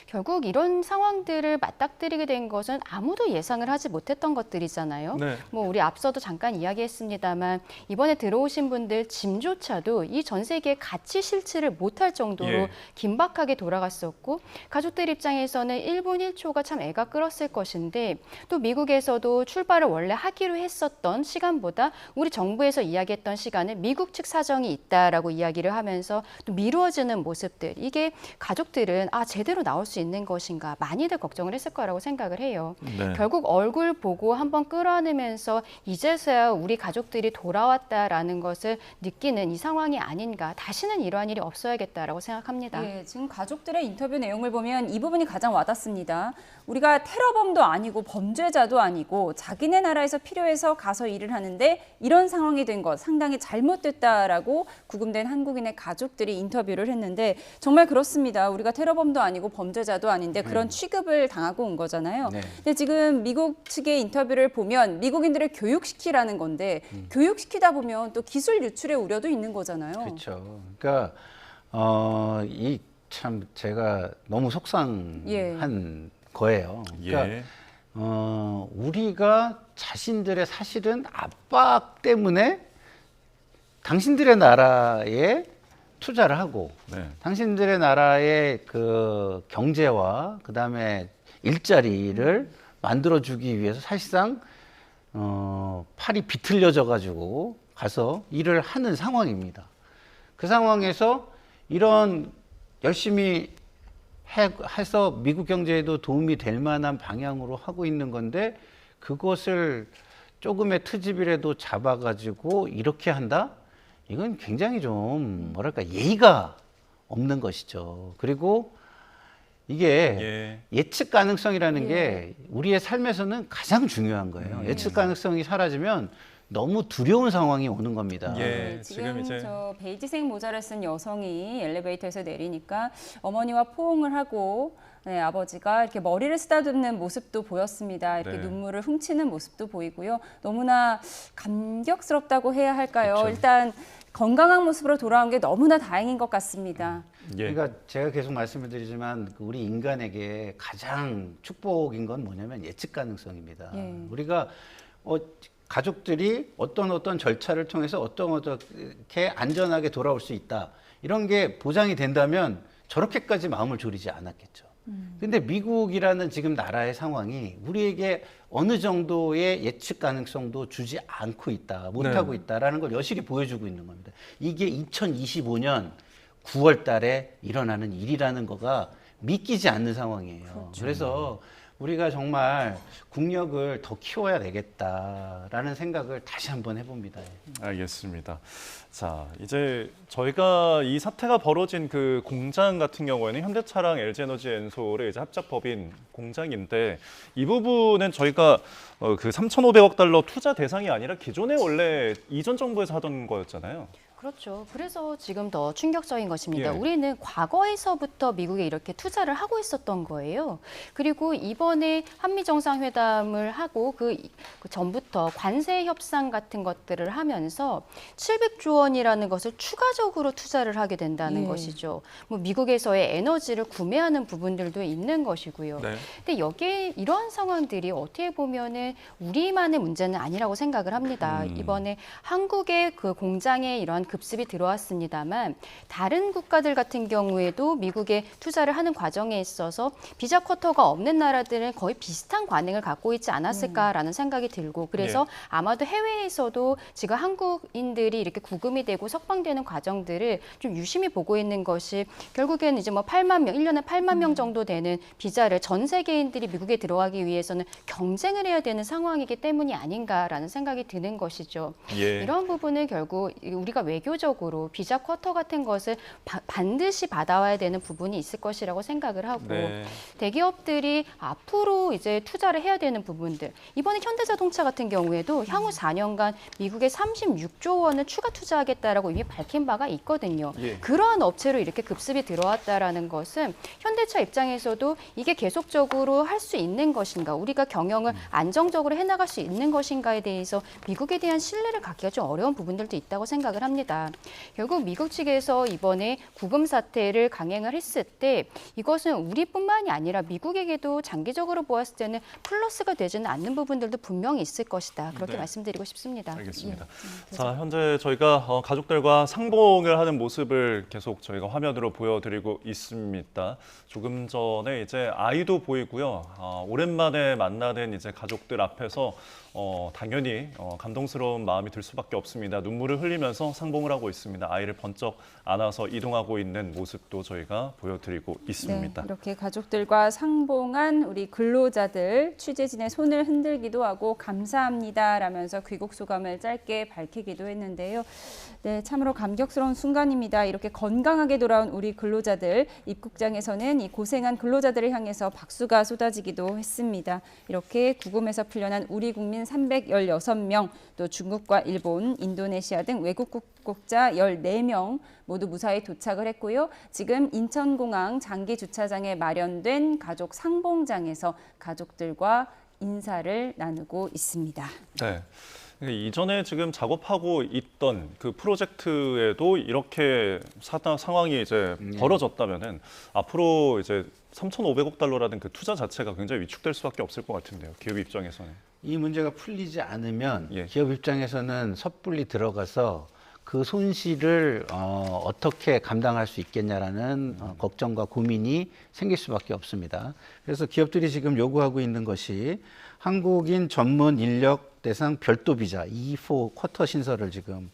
결국 이런 상황들을 맞닥뜨리게 된 것은 아무도 예상을 하지 못했던 것들이잖아요. 뭐 우리 앞서도 잠깐 이야기했습니다만 이번에 들어오신 분들 짐조차도 이 전 세계에 같이 실지를 못할 정도로 긴박하게 돌아갔었고, 가족들 입장에서는 1분 1초가 참 애가 끌었을 것이다. 것인데 또 미국에서도 출발을 원래 하기로 했었던 시간보다 우리 정부에서 이야기했던 시간에 미국 측 사정이 있다라고 이야기를 하면서 또 미루어지는 모습들 이게 가족들은 제대로 나올 수 있는 것인가 많이들 걱정을 했을 거라고 생각을 해요. 네. 결국 얼굴 보고 한번 끌어안으면서 이제서야 우리 가족들이 돌아왔다라는 것을 느끼는 이 상황이 아닌가. 다시는 이러한 일이 없어야겠다라고 생각합니다. 예, 지금 가족들의 인터뷰 내용을 보면 이 부분이 가장 와닿습니다. 우리가 테러범도 아니고 범죄자도 아니고 자기네 나라에서 필요해서 가서 일을 하는데 이런 상황이 된 것 상당히 잘못됐다라고 구금된 한국인의 가족들이 인터뷰를 했는데 정말 그렇습니다. 우리가 테러범도 아니고 범죄자도 아닌데 그런 취급을 당하고 온 거잖아요. 네. 근데 지금 미국 측의 인터뷰를 보면 미국인들을 교육시키라는 건데 교육시키다 보면 또 기술 유출의 우려도 있는 거잖아요. 그렇죠. 그러니까 이 참 제가 너무 속상한 거예요. 그러니까 예. 우리가 자신들의 사실은 압박 때문에 당신들의 나라에 투자를 하고 네. 당신들의 나라의 그 경제와 그다음에 일자리를 만들어주기 위해서 사실상 팔이 비틀려져 가지고 가서 일을 하는 상황입니다. 그 상황에서 이런 열심히 해서 미국 경제에도 도움이 될 만한 방향으로 하고 있는 건데 그것을 조금의 트집이라도 잡아가지고 이렇게 한다? 이건 굉장히 좀 뭐랄까 예의가 없는 것이죠. 그리고 이게 예측 가능성이라는 게 우리의 삶에서는 가장 중요한 거예요. 예측 가능성이 사라지면 너무 두려운 상황이 오는 겁니다. 예, 지금 이제 저 베이지색 모자를 쓴 여성이 엘리베이터에서 내리니까 어머니와 포옹을 하고 아버지가 이렇게 머리를 쓰다듬는 모습도 보였습니다. 이렇게 네. 눈물을 훔치는 모습도 보이고요. 너무나 감격스럽다고 해야 할까요? 그렇죠. 일단 건강한 모습으로 돌아온 게 너무나 다행인 것 같습니다. 그러니까 제가 계속 말씀을 드리지만 우리 인간에게 가장 축복인 건 뭐냐면 예측 가능성입니다. 우리가 가족들이 어떤 절차를 통해서 어떻게 안전하게 돌아올 수 있다. 이런 게 보장이 된다면 저렇게까지 마음을 졸이지 않았겠죠. 근데 미국이라는 지금 나라의 상황이 우리에게 어느 정도의 예측 가능성도 주지 않고 있다, 못하고 있다라는 걸 여실히 보여주고 있는 겁니다. 이게 2025년 9월 달에 일어나는 일이라는 거가 믿기지 않는 상황이에요. 그래서 우리가 정말 국력을 더 키워야 되겠다라는 생각을 다시 한번 해봅니다. 알겠습니다. 자, 이제 저희가 이 사태가 벌어진 그 공장 같은 경우에는 현대차랑 LG에너지엔솔의 이제 합작법인 공장인데 이 부분은 저희가 그 3,500억 달러 투자 대상이 아니라 기존에 원래 이전 정부에서 하던 거였잖아요. 그렇죠. 그래서 지금 더 충격적인 것입니다. 예. 우리는 과거에서부터 미국에 이렇게 투자를 하고 있었던 거예요. 그리고 이번에 한미 정상회담을 하고 그 전부터 관세 협상 같은 것들을 하면서 700조 원이라는 것을 추가적으로 투자를 하게 된다는 것이죠. 뭐 미국에서의 에너지를 구매하는 부분들도 있는 것이고요. 네. 근데 여기에 이러한 상황들이 어떻게 보면은 우리만의 문제는 아니라고 생각을 합니다. 이번에 한국의 그 공장에 이러한 급습이 들어왔습니다만 다른 국가들 같은 경우에도 미국에 투자를 하는 과정에 있어서 비자 쿼터가 없는 나라들은 거의 비슷한 관행을 갖고 있지 않았을까라는 생각이 들고 그래서 아마도 해외에서도 지금 한국인들이 이렇게 구금이 되고 석방되는 과정들을 좀 유심히 보고 있는 것이 결국에는 이제 뭐 8만 명, 1년에 8만 명 정도 되는 비자를 전 세계인들이 미국에 들어가기 위해서는 경쟁을 해야 되는 상황이기 때문이 아닌가라는 생각이 드는 것이죠. 이런 부분은 결국 우리가 외교적으로 비자 쿼터 같은 것을 반드시 받아와야 되는 부분이 있을 것이라고 생각을 하고 대기업들이 앞으로 이제 투자를 해야 되는 부분들 이번에 현대자동차 같은 경우에도 향후 4년간 미국에 36조 원을 추가 투자하겠다라고 이미 밝힌 바가 있거든요. 그러한 업체로 이렇게 급습이 들어왔다라는 것은 현대차 입장에서도 이게 계속적으로 할 수 있는 것인가 우리가 경영을 안정적으로 해나갈 수 있는 것인가에 대해서 미국에 대한 신뢰를 갖기가 좀 어려운 부분들도 있다고 생각을 합니다. 합니다. 결국 미국 측에서 이번에 구금 사태를 강행을 했을 때 이것은 우리뿐만이 아니라 미국에게도 장기적으로 보았을 때는 플러스가 되지는 않는 부분들도 분명히 있을 것이다. 그렇게 네. 말씀드리고 싶습니다. 알겠습니다. 자, 현재 저희가 가족들과 상봉을 하는 모습을 계속 저희가 화면으로 보여드리고 있습니다. 조금 전에 이제 아이도 보이고요. 오랜만에 만나는 이제 가족들 앞에서 당연히 감동스러운 마음이 들 수밖에 없습니다. 눈물을 흘리면서 상봉을 하고 있습니다. 아이를 번쩍 안아서 이동하고 있는 모습도 저희가 보여드리고 있습니다. 네, 이렇게 가족들과 상봉한 우리 근로자들, 취재진의 손을 흔들기도 하고 감사합니다라면서 귀국 소감을 짧게 밝히기도 했는데요. 네, 참으로 감격스러운 순간입니다. 이렇게 건강하게 돌아온 우리 근로자들, 입국장에서는 이 고생한 근로자들을 향해서 박수가 쏟아지기도 했습니다. 이렇게 구금에서 풀려난 우리 국민 316명, 또 중국과 일본, 인도네시아 등 외국 국적자 14명 모두 무사히 도착을 했고요. 지금 인천공항 장기주차장에 마련된 가족 상봉장에서 가족들과 인사를 나누고 있습니다. 네. 이전에 지금 작업하고 있던 그 프로젝트에도 이렇게 상황이 이제 벌어졌다면은 앞으로 이제 3,500억 달러라는 그 투자 자체가 굉장히 위축될 수밖에 없을 것 같은데요. 기업 입장에서는. 이 문제가 풀리지 않으면 기업 입장에서는 섣불리 들어가서 그 손실을 어떻게 감당할 수 있겠냐라는 걱정과 고민이 생길 수밖에 없습니다. 그래서 기업들이 지금 요구하고 있는 것이 한국인 전문 인력 대상 별도 비자 E4 쿼터 신설을 지금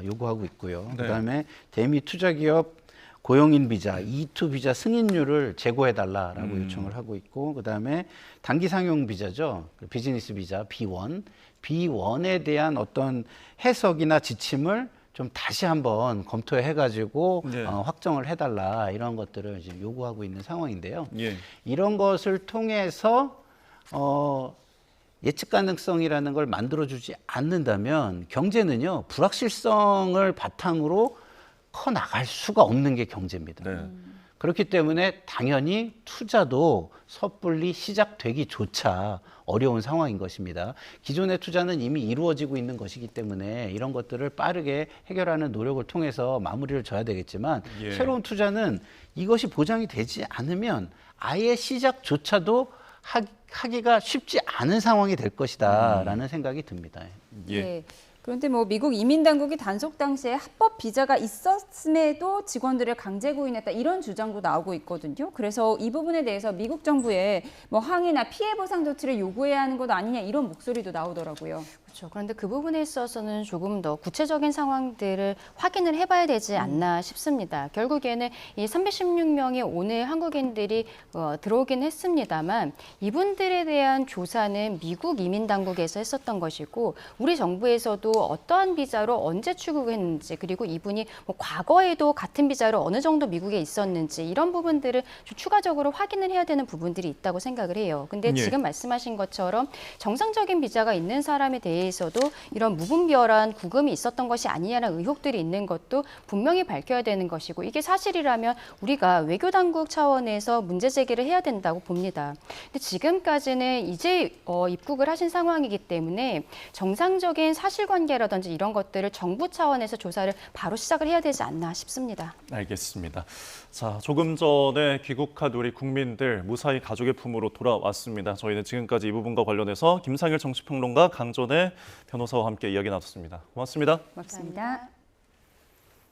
요구하고 있고요. 네. 그다음에 대미 투자기업 고용인 비자 E2 비자 승인율을 제고해달라라고 요청을 하고 있고, 그다음에 단기 상용 비자죠, 비즈니스 비자 B1에 대한 어떤 해석이나 지침을 좀 다시 한번 검토해가지고 확정을 해달라, 이런 것들을 이제 요구하고 있는 상황인데요. 이런 것을 통해서 예측 가능성이라는 걸 만들어주지 않는다면 경제는요, 불확실성을 바탕으로 커 나갈 수가 없는 게 경제입니다. 그렇기 때문에 당연히 투자도 섣불리 시작되기조차 어려운 상황인 것입니다. 기존의 투자는 이미 이루어지고 있는 것이기 때문에 이런 것들을 빠르게 해결하는 노력을 통해서 마무리를 져야 되겠지만, 새로운 투자는 이것이 보장이 되지 않으면 아예 시작조차도 하기가 쉽지 않은 상황이 될 것이다라는 생각이 듭니다. 네. 그런데 뭐 미국 이민 당국이 단속 당시에 합법 비자가 있었음에도 직원들을 강제 구인했다, 이런 주장도 나오고 있거든요. 그래서 이 부분에 대해서 미국 정부에 뭐 항의나 피해 보상 조치를 요구해야 하는 것 아니냐, 이런 목소리도 나오더라고요. 그렇죠. 그런데 그 부분에 있어서는 조금 더 구체적인 상황들을 확인을 해봐야 되지 않나 싶습니다. 결국에는 이 316명의 오늘 한국인들이 들어오긴 했습니다만, 이분들에 대한 조사는 미국 이민 당국에서 했었던 것이고, 우리 정부에서도 어떠한 비자로 언제 출국했는지, 그리고 이분이 뭐 과거에도 같은 비자로 어느 정도 미국에 있었는지, 이런 부분들을 좀 추가적으로 확인을 해야 되는 부분들이 있다고 생각을 해요. 근데 지금 말씀하신 것처럼 정상적인 비자가 있는 사람에 대해서도 이런 무분별한 구금이 있었던 것이 아니냐는 의혹들이 있는 것도 분명히 밝혀야 되는 것이고, 이게 사실이라면 우리가 외교당국 차원에서 문제 제기를 해야 된다고 봅니다. 근데 지금까지는 이제 입국을 하신 상황이기 때문에 정상적인 사실관계라든지 이런 것들을 정부 차원에서 조사를 바로 시작을 해야 되지 않나 싶습니다. 알겠습니다. 자, 조금 전에 귀국한 우리 국민들 무사히 가족의 품으로 돌아왔습니다. 저희는 지금까지 이 부분과 관련해서 김상일 정치평론가, 강전의 변호사와 함께 이야기 나눴습니다. 고맙습니다. 고맙습니다.